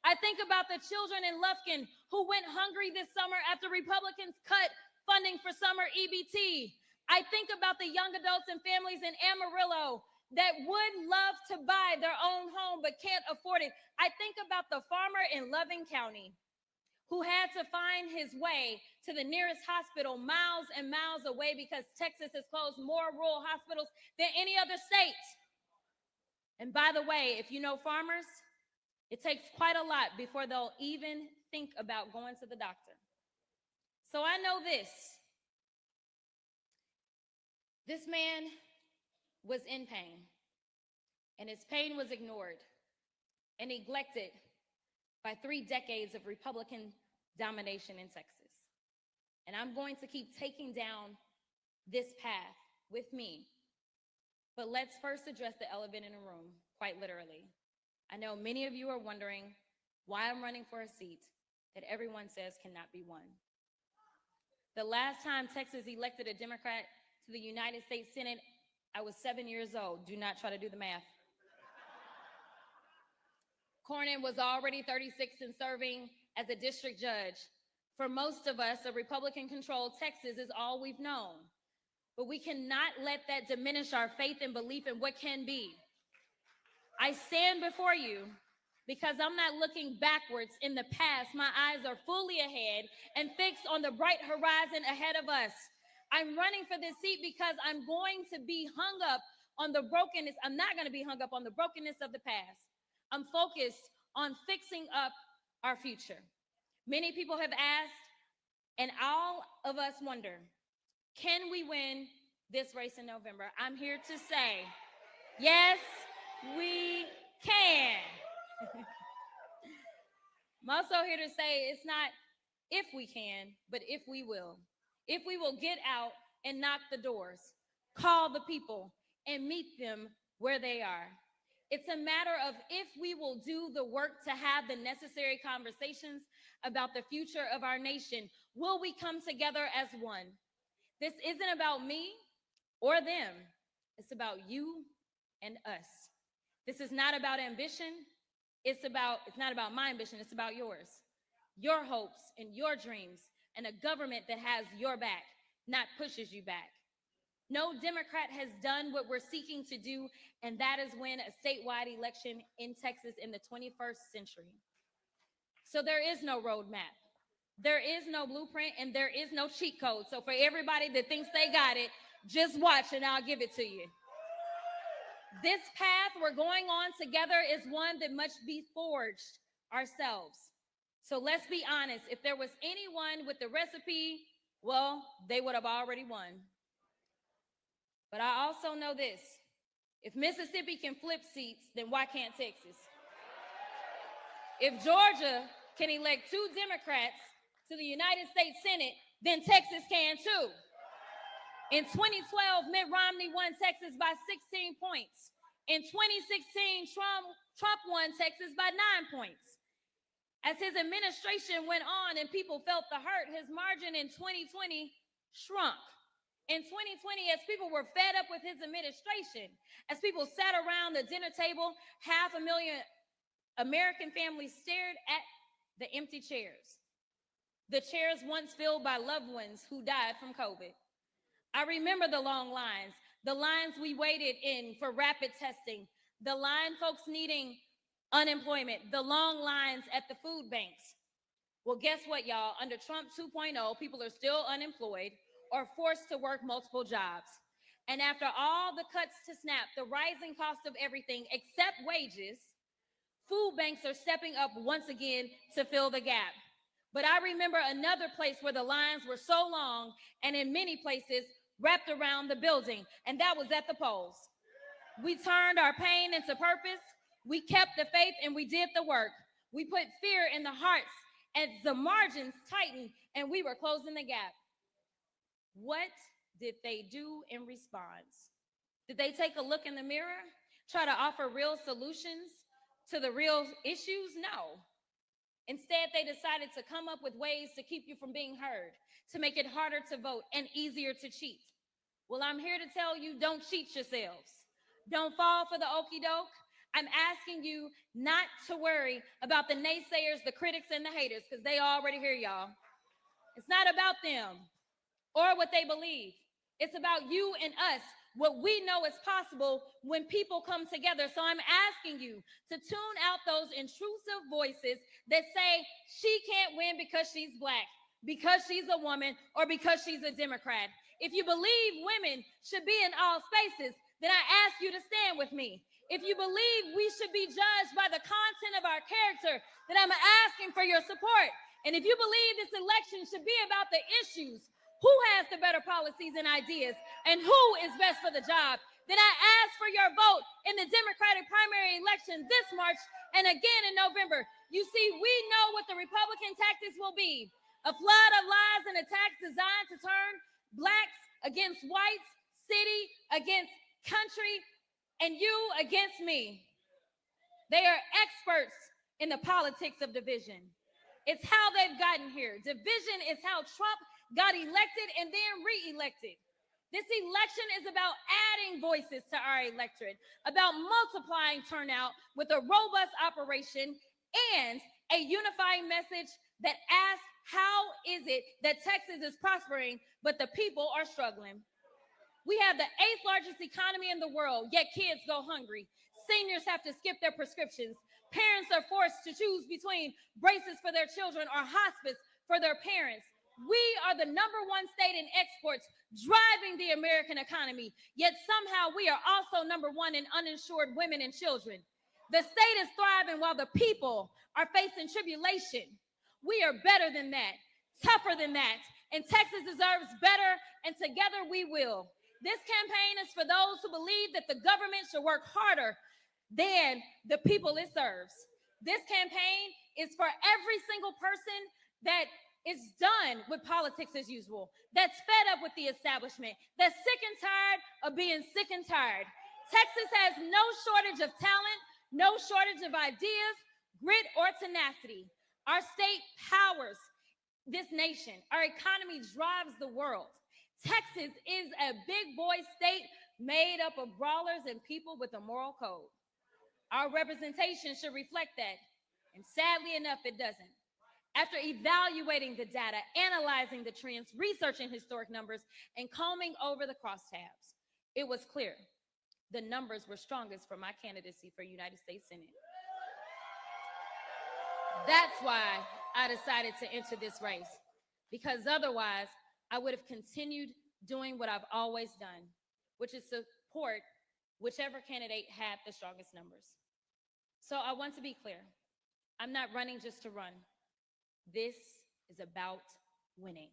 I think about the children in Lufkin who went hungry this summer after Republicans cut funding for summer EBT. I think about the young adults and families in Amarillo that would love to buy their own home but can't afford it. I think about the farmer in Loving County who had to find his way to the nearest hospital miles and miles away because Texas has closed more rural hospitals than any other state. And by the way, if you know farmers, it takes quite a lot before they'll even think about going to the doctor. So I know this. This man was in pain, and his pain was ignored and neglected by 3 decades of Republican domination in Texas. And I'm going to keep taking down this path with me. But let's first address the elephant in the room, quite literally. I know many of you are wondering why I'm running for a seat that everyone says cannot be won. The last time Texas elected a Democrat to the United States Senate, I was 7 years old. Do not try to do the math. Cornyn was already 36 and serving as a district judge. For most of us, a Republican-controlled Texas is all we've known. But we cannot let that diminish our faith and belief in what can be. I stand before you because I'm not looking backwards in the past. My eyes are fully ahead and fixed on the bright horizon ahead of us. I'm running for this seat because I'm going to be hung up on the brokenness. I'm not going to be hung up on the brokenness of the past. I'm focused on fixing up our future. Many people have asked, and all of us wonder, can we win this race in November? I'm here to say, yes, we can. I'm also here to say it's not if we can, but if we will. If we will get out and knock the doors, call the people, and meet them where they are. It's a matter of if we will do the work to have the necessary conversations about the future of our nation. Will we come together as one? This isn't about me or them. It's about you and us. This is not about ambition. It's not about my ambition. It's about yours, your hopes and your dreams, and a government that has your back, not pushes you back. No Democrat has done what we're seeking to do, and that is win a statewide election in Texas in the 21st century. So there is no roadmap. There is no blueprint, and there is no cheat code. So for everybody that thinks they got it, just watch and I'll give it to you. This path we're going on together is one that must be forged ourselves. So let's be honest, if there was anyone with the recipe, well, they would have already won. But I also know this, if Mississippi can flip seats, then why can't Texas? If Georgia can elect 2 Democrats to the United States Senate, then Texas can too. In 2012, Mitt Romney won Texas by 16 points. In 2016, Trump won Texas by 9 points. As his administration went on and people felt the hurt, his margin in 2020 shrunk. In 2020, as people were fed up with his administration, as people sat around the dinner table, 500,000 American families stared at the empty chairs. The chairs once filled by loved ones who died from COVID. I remember the long lines, the lines we waited in for rapid testing, the line folks needing unemployment, the long lines at the food banks. Well, guess what, y'all? Under Trump 2.0, people are still unemployed or forced to work multiple jobs. And after all the cuts to SNAP, the rising cost of everything except wages, food banks are stepping up once again to fill the gap. But I remember another place where the lines were so long and in many places wrapped around the building, and that was at the polls. We turned our pain into purpose. We kept the faith and we did the work. We put fear in the hearts as the margins tightened and we were closing the gap. What did they do in response? Did they take a look in the mirror, try to offer real solutions to the real issues? No. Instead, they decided to come up with ways to keep you from being heard, to make it harder to vote and easier to cheat. Well, I'm here to tell you, don't cheat yourselves. Don't fall for the okie doke. I'm asking you not to worry about the naysayers, the critics, and the haters, because they already hear y'all. It's not about them or what they believe. It's about you and us, what we know is possible when people come together. So I'm asking you to tune out those intrusive voices that say she can't win because she's Black, because she's a woman, or because she's a Democrat. If you believe women should be in all spaces, then I ask you to stand with me. If you believe we should be judged by the content of our character, then I'm asking for your support. And if you believe this election should be about the issues, who has the better policies and ideas, and who is best for the job, then I ask for your vote in the Democratic primary election this March and again in November. You see, we know what the Republican tactics will be: a flood of lies and attacks designed to turn Blacks against whites, city against country, and you against me. They are experts in the politics of division. It's how they've gotten here. Division is how Trump got elected and then re-elected. This election is about adding voices to our electorate, about multiplying turnout with a robust operation and a unifying message that asks, how is it that Texas is prospering, but the people are struggling? We have the 8th largest economy in the world, yet kids go hungry. Seniors have to skip their prescriptions. Parents are forced to choose between braces for their children or hospice for their parents. We are the #1 state in exports, driving the American economy, yet somehow we are also #1 in uninsured women and children. The state is thriving while the people are facing tribulation. We are better than that, tougher than that, and Texas deserves better, and together we will. This campaign is for those who believe that the government should work harder than the people it serves. This campaign is for every single person that is done with politics as usual, that's fed up with the establishment, that's sick and tired of being sick and tired. Texas has no shortage of talent, no shortage of ideas, grit, or tenacity. Our state powers this nation. Our economy drives the world. Texas is a big boy state made up of brawlers and people with a moral code. Our representation should reflect that, and sadly enough, it doesn't. After evaluating the data, analyzing the trends, researching historic numbers, and combing over the crosstabs, it was clear the numbers were strongest for my candidacy for United States Senate. That's why I decided to enter this race, because otherwise I would have continued doing what I've always done, which is support whichever candidate had the strongest numbers. So I want to be clear. I'm not running just to run. This is about winning.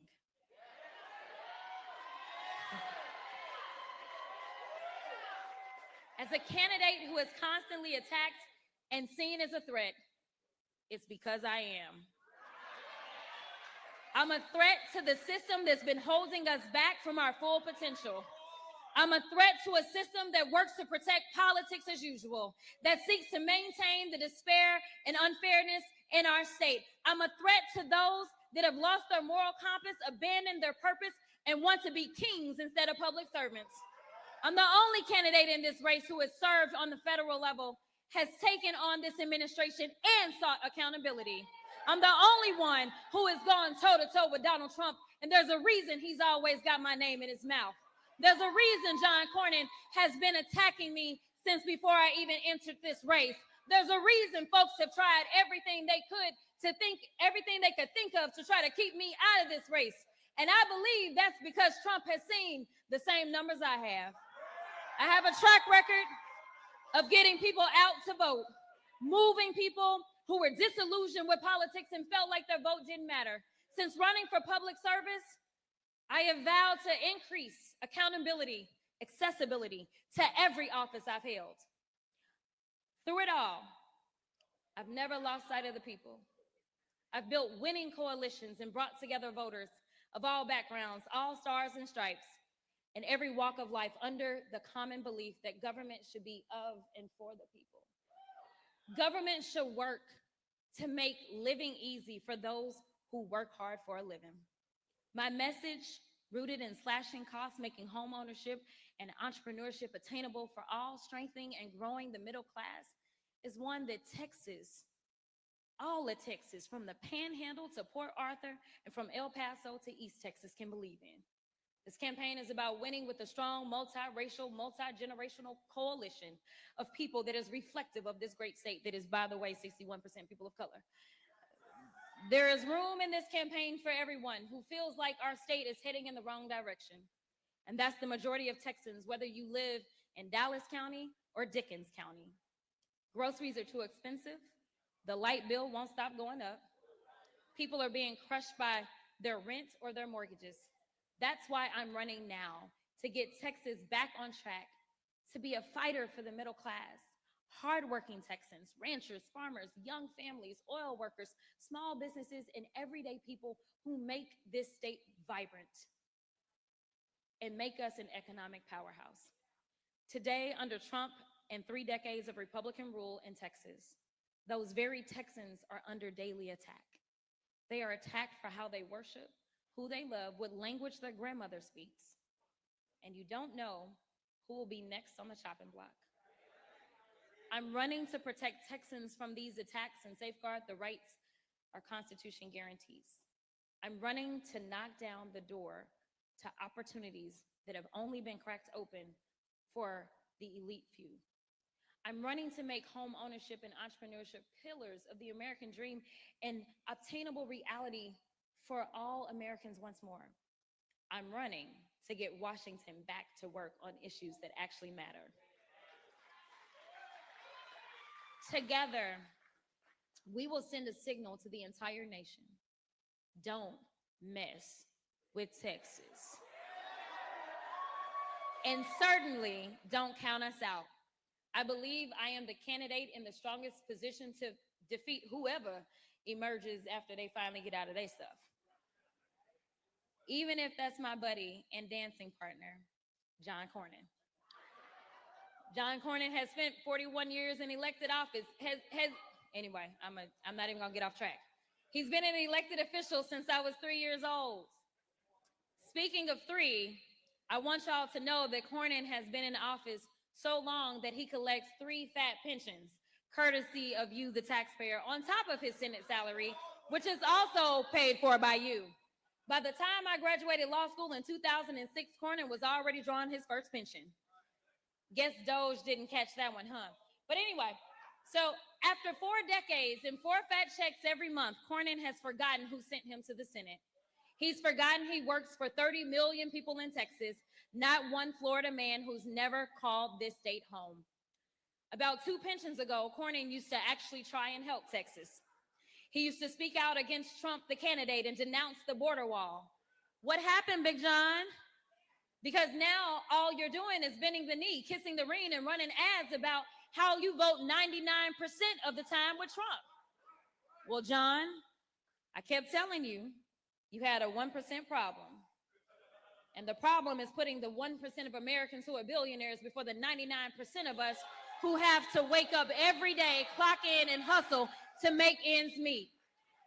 As a candidate who is constantly attacked and seen as a threat, It's because I am. I'm a threat to the system that's been holding us back from our full potential. I'm a threat to a system that works to protect politics as usual, that seeks to maintain the despair and unfairness in our state. I'm a threat to those that have lost their moral compass, abandoned their purpose, and want to be kings instead of public servants. I'm the only candidate in this race who has served on the federal level, has taken on this administration, and sought accountability. I'm the only one who has gone toe-to-toe with Donald Trump, and there's a reason he's always got my name in his mouth. There's a reason John Cornyn has been attacking me since before I even entered this race. There's a reason folks have tried everything they could everything they could think of to try to keep me out of this race. And I believe that's because Trump has seen the same numbers I have. I have a track record of getting people out to vote, moving people who were disillusioned with politics and felt like their vote didn't matter. Since running for public service, I have vowed to increase accountability, accessibility to every office I've held. Through it all, I've never lost sight of the people. I've built winning coalitions and brought together voters of all backgrounds, all stars and stripes, in every walk of life under the common belief that government should be of and for the people. Government should work to make living easy for those who work hard for a living. My message, rooted in slashing costs, making home ownership and entrepreneurship attainable for all, strengthening and growing the middle class, is one that Texas, all of Texas, from the Panhandle to Port Arthur and from El Paso to East Texas, can believe in. This campaign is about winning with a strong, multiracial, multi-generational coalition of people that is reflective of this great state that is, by the way, 61% people of color. There is room in this campaign for everyone who feels like our state is heading in the wrong direction. And that's the majority of Texans, whether you live in Dallas County or Dickens County. Groceries are too expensive. The light bill won't stop going up. People are being crushed by their rent or their mortgages. That's why I'm running now, to get Texas back on track, to be a fighter for the middle class, hardworking Texans, ranchers, farmers, young families, oil workers, small businesses, and everyday people who make this state vibrant and make us an economic powerhouse. Today, under Trump and 3 decades of Republican rule in Texas, those very Texans are under daily attack. They are attacked for how they worship, who they love, what language their grandmother speaks. And you don't know who will be next on the chopping block. I'm running to protect Texans from these attacks and safeguard the rights our Constitution guarantees. I'm running to knock down the door to opportunities that have only been cracked open for the elite few. I'm running to make home ownership and entrepreneurship pillars of the American dream an obtainable reality for all Americans once more. I'm running to get Washington back to work on issues that actually matter. Together, we will send a signal to the entire nation. Don't mess with Texas. And certainly don't count us out. I believe I am the candidate in the strongest position to defeat whoever emerges after they finally get out of their stuff. Even if that's my buddy and dancing partner, John Cornyn. John Cornyn has spent 41 years in elected office. Anyway, I'm not even gonna get off track. He's been an elected official since I was 3 years old. Speaking of 3, I want y'all to know that Cornyn has been in office so long that he collects 3 fat pensions, courtesy of you, the taxpayer, on top of his Senate salary, which is also paid for by you. By the time I graduated law school in 2006, Cornyn was already drawing his first pension. Guess Doge didn't catch that one, huh? But anyway, so after 4 decades and 4 fat checks every month, Cornyn has forgotten who sent him to the Senate. He's forgotten he works for 30 million people in Texas, not one Florida man who's never called this state home. About 2 pensions ago, Cornyn used to actually try and help Texas. He used to speak out against Trump, the candidate, and denounce the border wall. What happened, Big John? Because now all you're doing is bending the knee, kissing the ring, and running ads about how you vote 99% of the time with Trump. Well, John, I kept telling you, you had a 1% problem. And the problem is putting the 1% of Americans who are billionaires before the 99% of us who have to wake up every day, clock in, and hustle to make ends meet.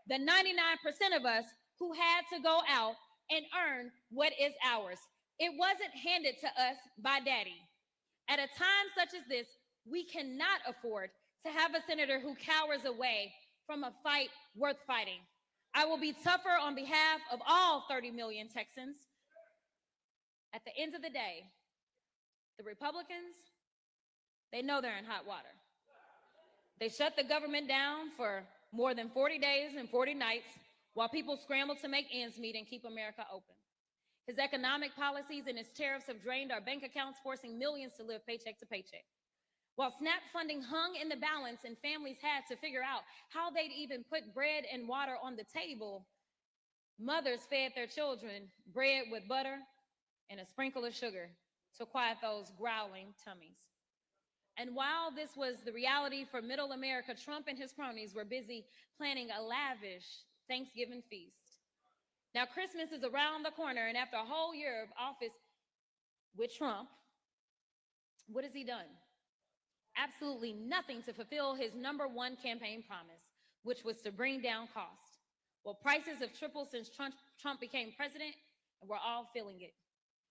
The 99% of us who had to go out and earn what is ours. It wasn't handed to us by daddy. At a time such as this, we cannot afford to have a senator who cowers away from a fight worth fighting. I will be tougher on behalf of all 30 million Texans. At the end of the day, the Republicans, they know they're in hot water. They shut the government down for more than 40 days and 40 nights while people scramble to make ends meet and keep America open. His economic policies and his tariffs have drained our bank accounts, forcing millions to live paycheck to paycheck. While SNAP funding hung in the balance and families had to figure out how they'd even put bread and water on the table, mothers fed their children bread with butter and a sprinkle of sugar to quiet those growling tummies. And while this was the reality for middle America, Trump and his cronies were busy planning a lavish Thanksgiving feast. Now, Christmas is around the corner, and after a whole year of office with Trump, what has he done? Absolutely nothing to fulfill his #1 campaign promise, which was to bring down costs. Well, prices have tripled since Trump became president, and we're all feeling it.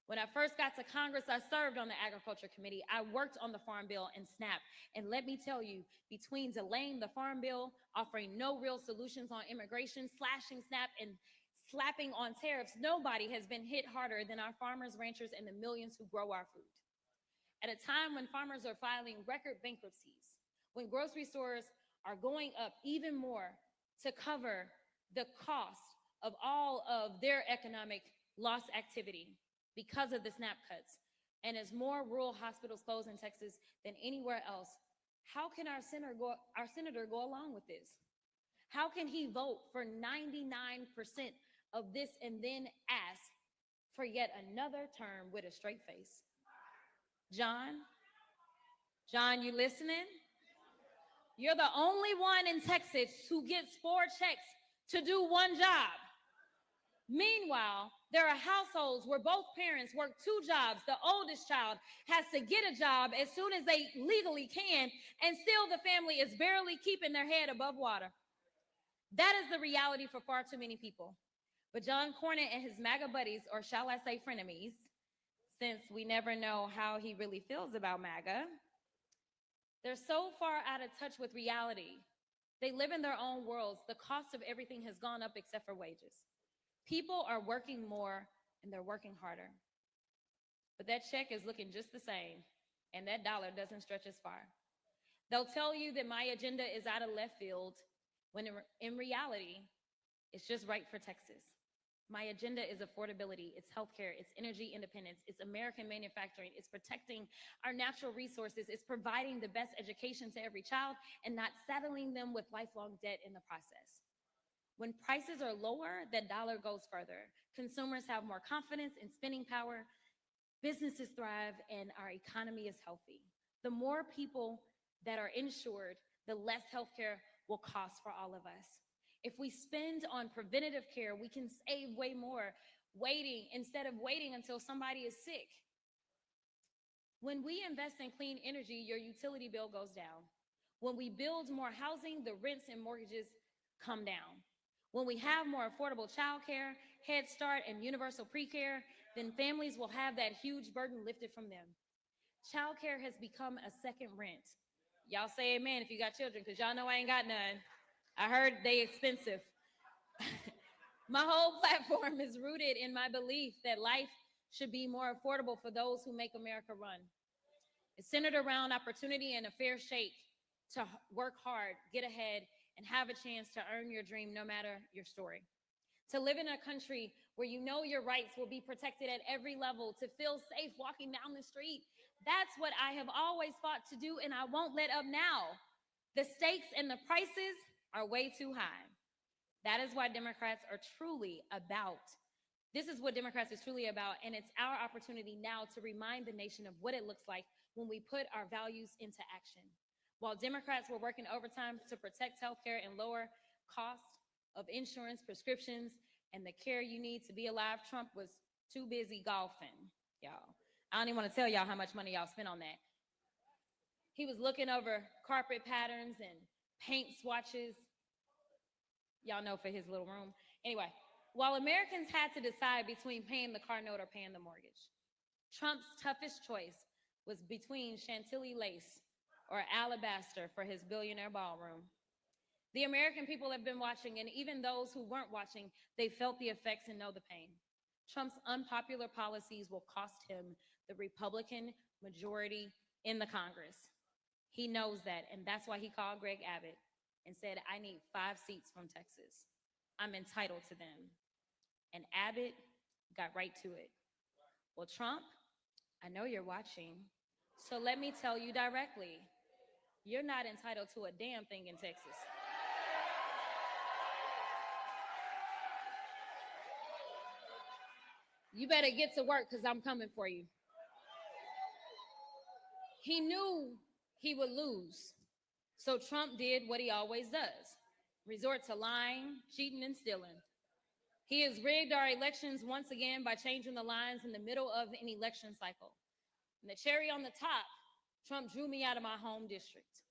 When I first got to Congress, I served on the Agriculture Committee. I worked on the Farm Bill and SNAP. And let me tell you, between delaying the Farm Bill, offering no real solutions on immigration, slashing SNAP, and slapping on tariffs, nobody has been hit harder than our farmers, ranchers, and the millions who grow our food. At a time when farmers are filing record bankruptcies, when grocery stores are going up even more to cover the cost of all of their economic loss activity because of the SNAP cuts, and as more rural hospitals close in Texas than anywhere else, how can our senator go along with this? How can he vote for 99% of this and then ask for yet another term with a straight face? John, you listening? You're the only one in Texas who gets 4 checks to do 1 job. Meanwhile, there are households where both parents work 2 jobs. The oldest child has to get a job as soon as they legally can, and still the family is barely keeping their head above water. That is the reality for far too many people. But John Cornyn and his MAGA buddies, or shall I say frenemies, since we never know how he really feels about MAGA, they're so far out of touch with reality. They live in their own worlds. The cost of everything has gone up except for wages. People are working more and they're working harder. But that check is looking just the same, and that dollar doesn't stretch as far. They'll tell you that my agenda is out of left field, when in reality, it's just right for Texas. My agenda is affordability, it's healthcare, it's energy independence, it's American manufacturing, it's protecting our natural resources, it's providing the best education to every child and not saddling them with lifelong debt in the process. When prices are lower, that dollar goes further. Consumers have more confidence in spending power, businesses thrive, and our economy is healthy. The more people that are insured, the less healthcare will cost for all of us. If we spend on preventative care, we can save way more instead of waiting until somebody is sick. When we invest in clean energy, your utility bill goes down. When we build more housing, the rents and mortgages come down. When we have more affordable childcare, Head Start, and universal pre-care, then families will have that huge burden lifted from them. Childcare has become a second rent. Y'all say amen if you got children, because y'all know I ain't got none. I heard they expensive. My whole platform is rooted in my belief that life should be more affordable for those who make America run. It's centered around opportunity and a fair shake to work hard, get ahead, and have a chance to earn your dream no matter your story. To live in a country where you know your rights will be protected at every level, to feel safe walking down the street. That's what I have always fought to do, and I won't let up now. The stakes and the prices are way too high. That is why Democrats are truly about. This is what Democrats is truly about, and it's our opportunity now to remind the nation of what it looks like when we put our values into action. While Democrats were working overtime to protect healthcare and lower cost of insurance, prescriptions, and the care you need to be alive, Trump was too busy golfing, y'all. I don't even want to tell y'all how much money y'all spent on that. He was looking over carpet patterns and paint swatches. Y'all know, for his little room. Anyway, while Americans had to decide between paying the car note or paying the mortgage, Trump's toughest choice was between Chantilly lace or alabaster for his billionaire ballroom. The American people have been watching, and even those who weren't watching, they felt the effects and know the pain. Trump's unpopular policies will cost him the Republican majority in the Congress. He knows that, and that's why he called Greg Abbott and said, I need 5 seats from Texas. I'm entitled to them. And Abbott got right to it. Well, Trump, I know you're watching, so let me tell you directly, you're not entitled to a damn thing in Texas. You better get to work, because I'm coming for you. He knew he would lose, so Trump did what he always does, resort to lying, cheating, and stealing. He has rigged our elections once again by changing the lines in the middle of an election cycle. And the cherry on the top, Trump drew me out of my home district.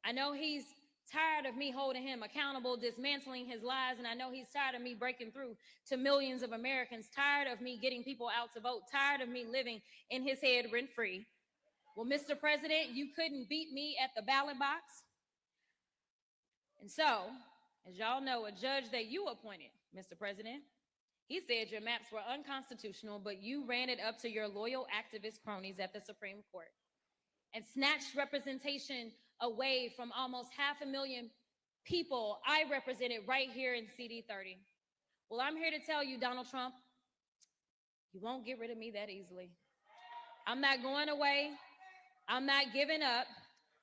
I know he's tired of me holding him accountable, dismantling his lies, and I know he's tired of me breaking through to millions of Americans, tired of me getting people out to vote, tired of me living in his head rent-free. Well, Mr. President, you couldn't beat me at the ballot box. And so, as y'all know, a judge that you appointed, Mr. President, he said your maps were unconstitutional, but you ran it up to your loyal activist cronies at the Supreme Court and snatched representation away from almost 500,000 people I represented right here in CD 30. Well, I'm here to tell you, Donald Trump, you won't get rid of me that easily. I'm not going away. I'm not giving up.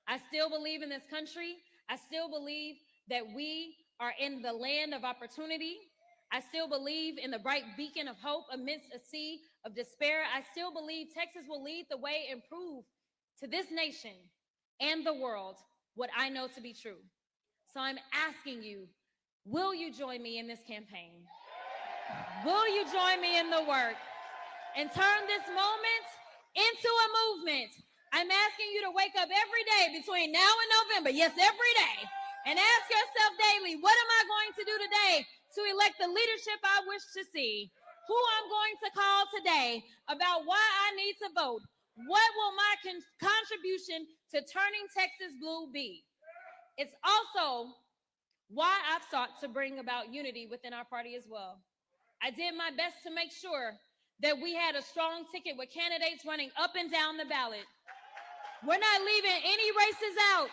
I still believe in this country. I still believe that we are in the land of opportunity. I still believe in the bright beacon of hope amidst a sea of despair. I still believe Texas will lead the way and prove to this nation and the world what I know to be true. So I'm asking you, will you join me in this campaign? Will you join me in the work and turn this moment into a movement? I'm asking you to wake up every day between now and November, yes, every day, and ask yourself daily, what am I going to do today to elect the leadership I wish to see? Who I'm going to call today about why I need to vote? What will my contribution to turning Texas blue be? It's also why I've sought to bring about unity within our party as well. I did my best to make sure that we had a strong ticket with candidates running up and down the ballot. We're not leaving any races out.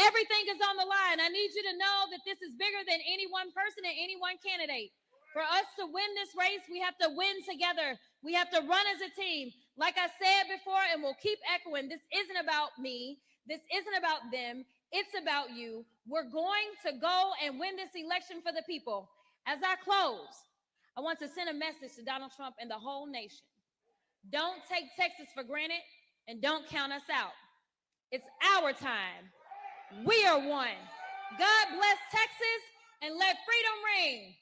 Everything is on the line. I need you to know that this is bigger than any one person and any one candidate. For us to win this race, we have to win together. We have to run as a team. Like I said before, and we'll keep echoing, this isn't about me. This isn't about them. It's about you. We're going to go and win this election for the people. As I close, I want to send a message to Donald Trump and the whole nation. Don't take Texas for granted and don't count us out. It's our time. We are one. God bless Texas and let freedom ring.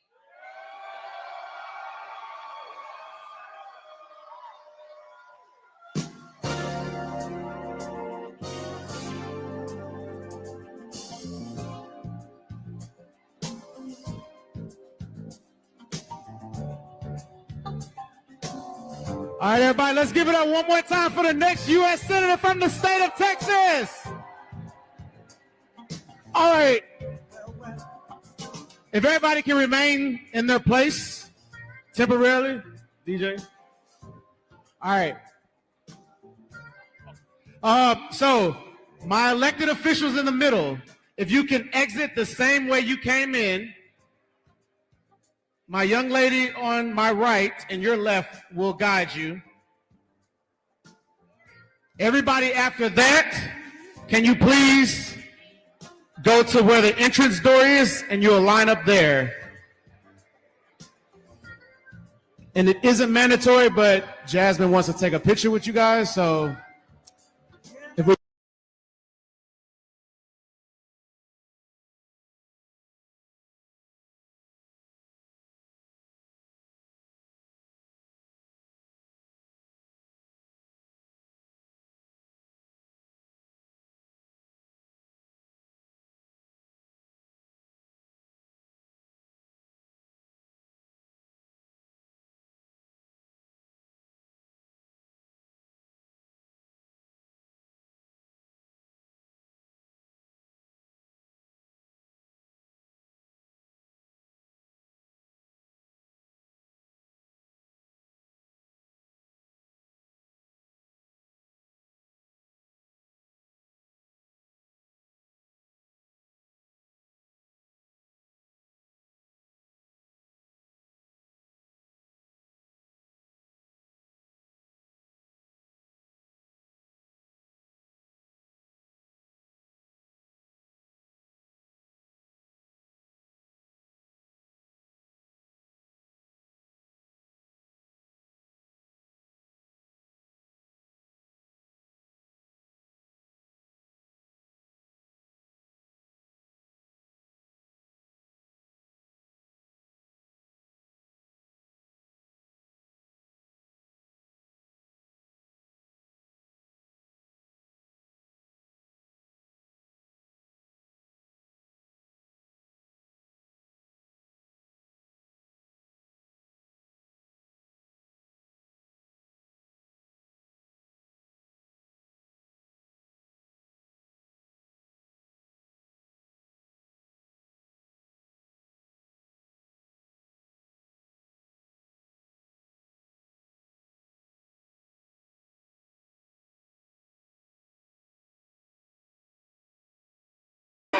All right, everybody, let's give it up one more time for the next U.S. Senator from the state of Texas. All right. If everybody can remain in their place temporarily, DJ. All right. So my elected officials in the middle, if you can exit the same way you came in, my young lady on my right and your left will guide you. Everybody after that, can you please go to where the entrance door is and you'll line up there. And it isn't mandatory, but Jasmine wants to take a picture with you guys, so if we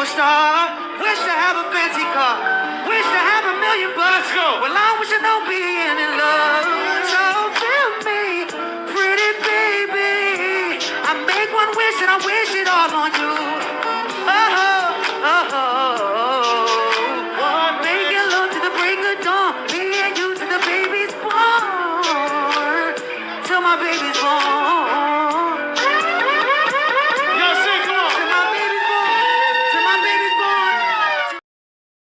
superstar. Wish to have a fancy car. Wish to have $1 million bucks. Well, I wish I know being in love. So feel me, pretty baby. I make one wish and I wish it all on you. Oh, oh, oh. Making love to the break of dawn. Me and you to the baby's born. Till my baby's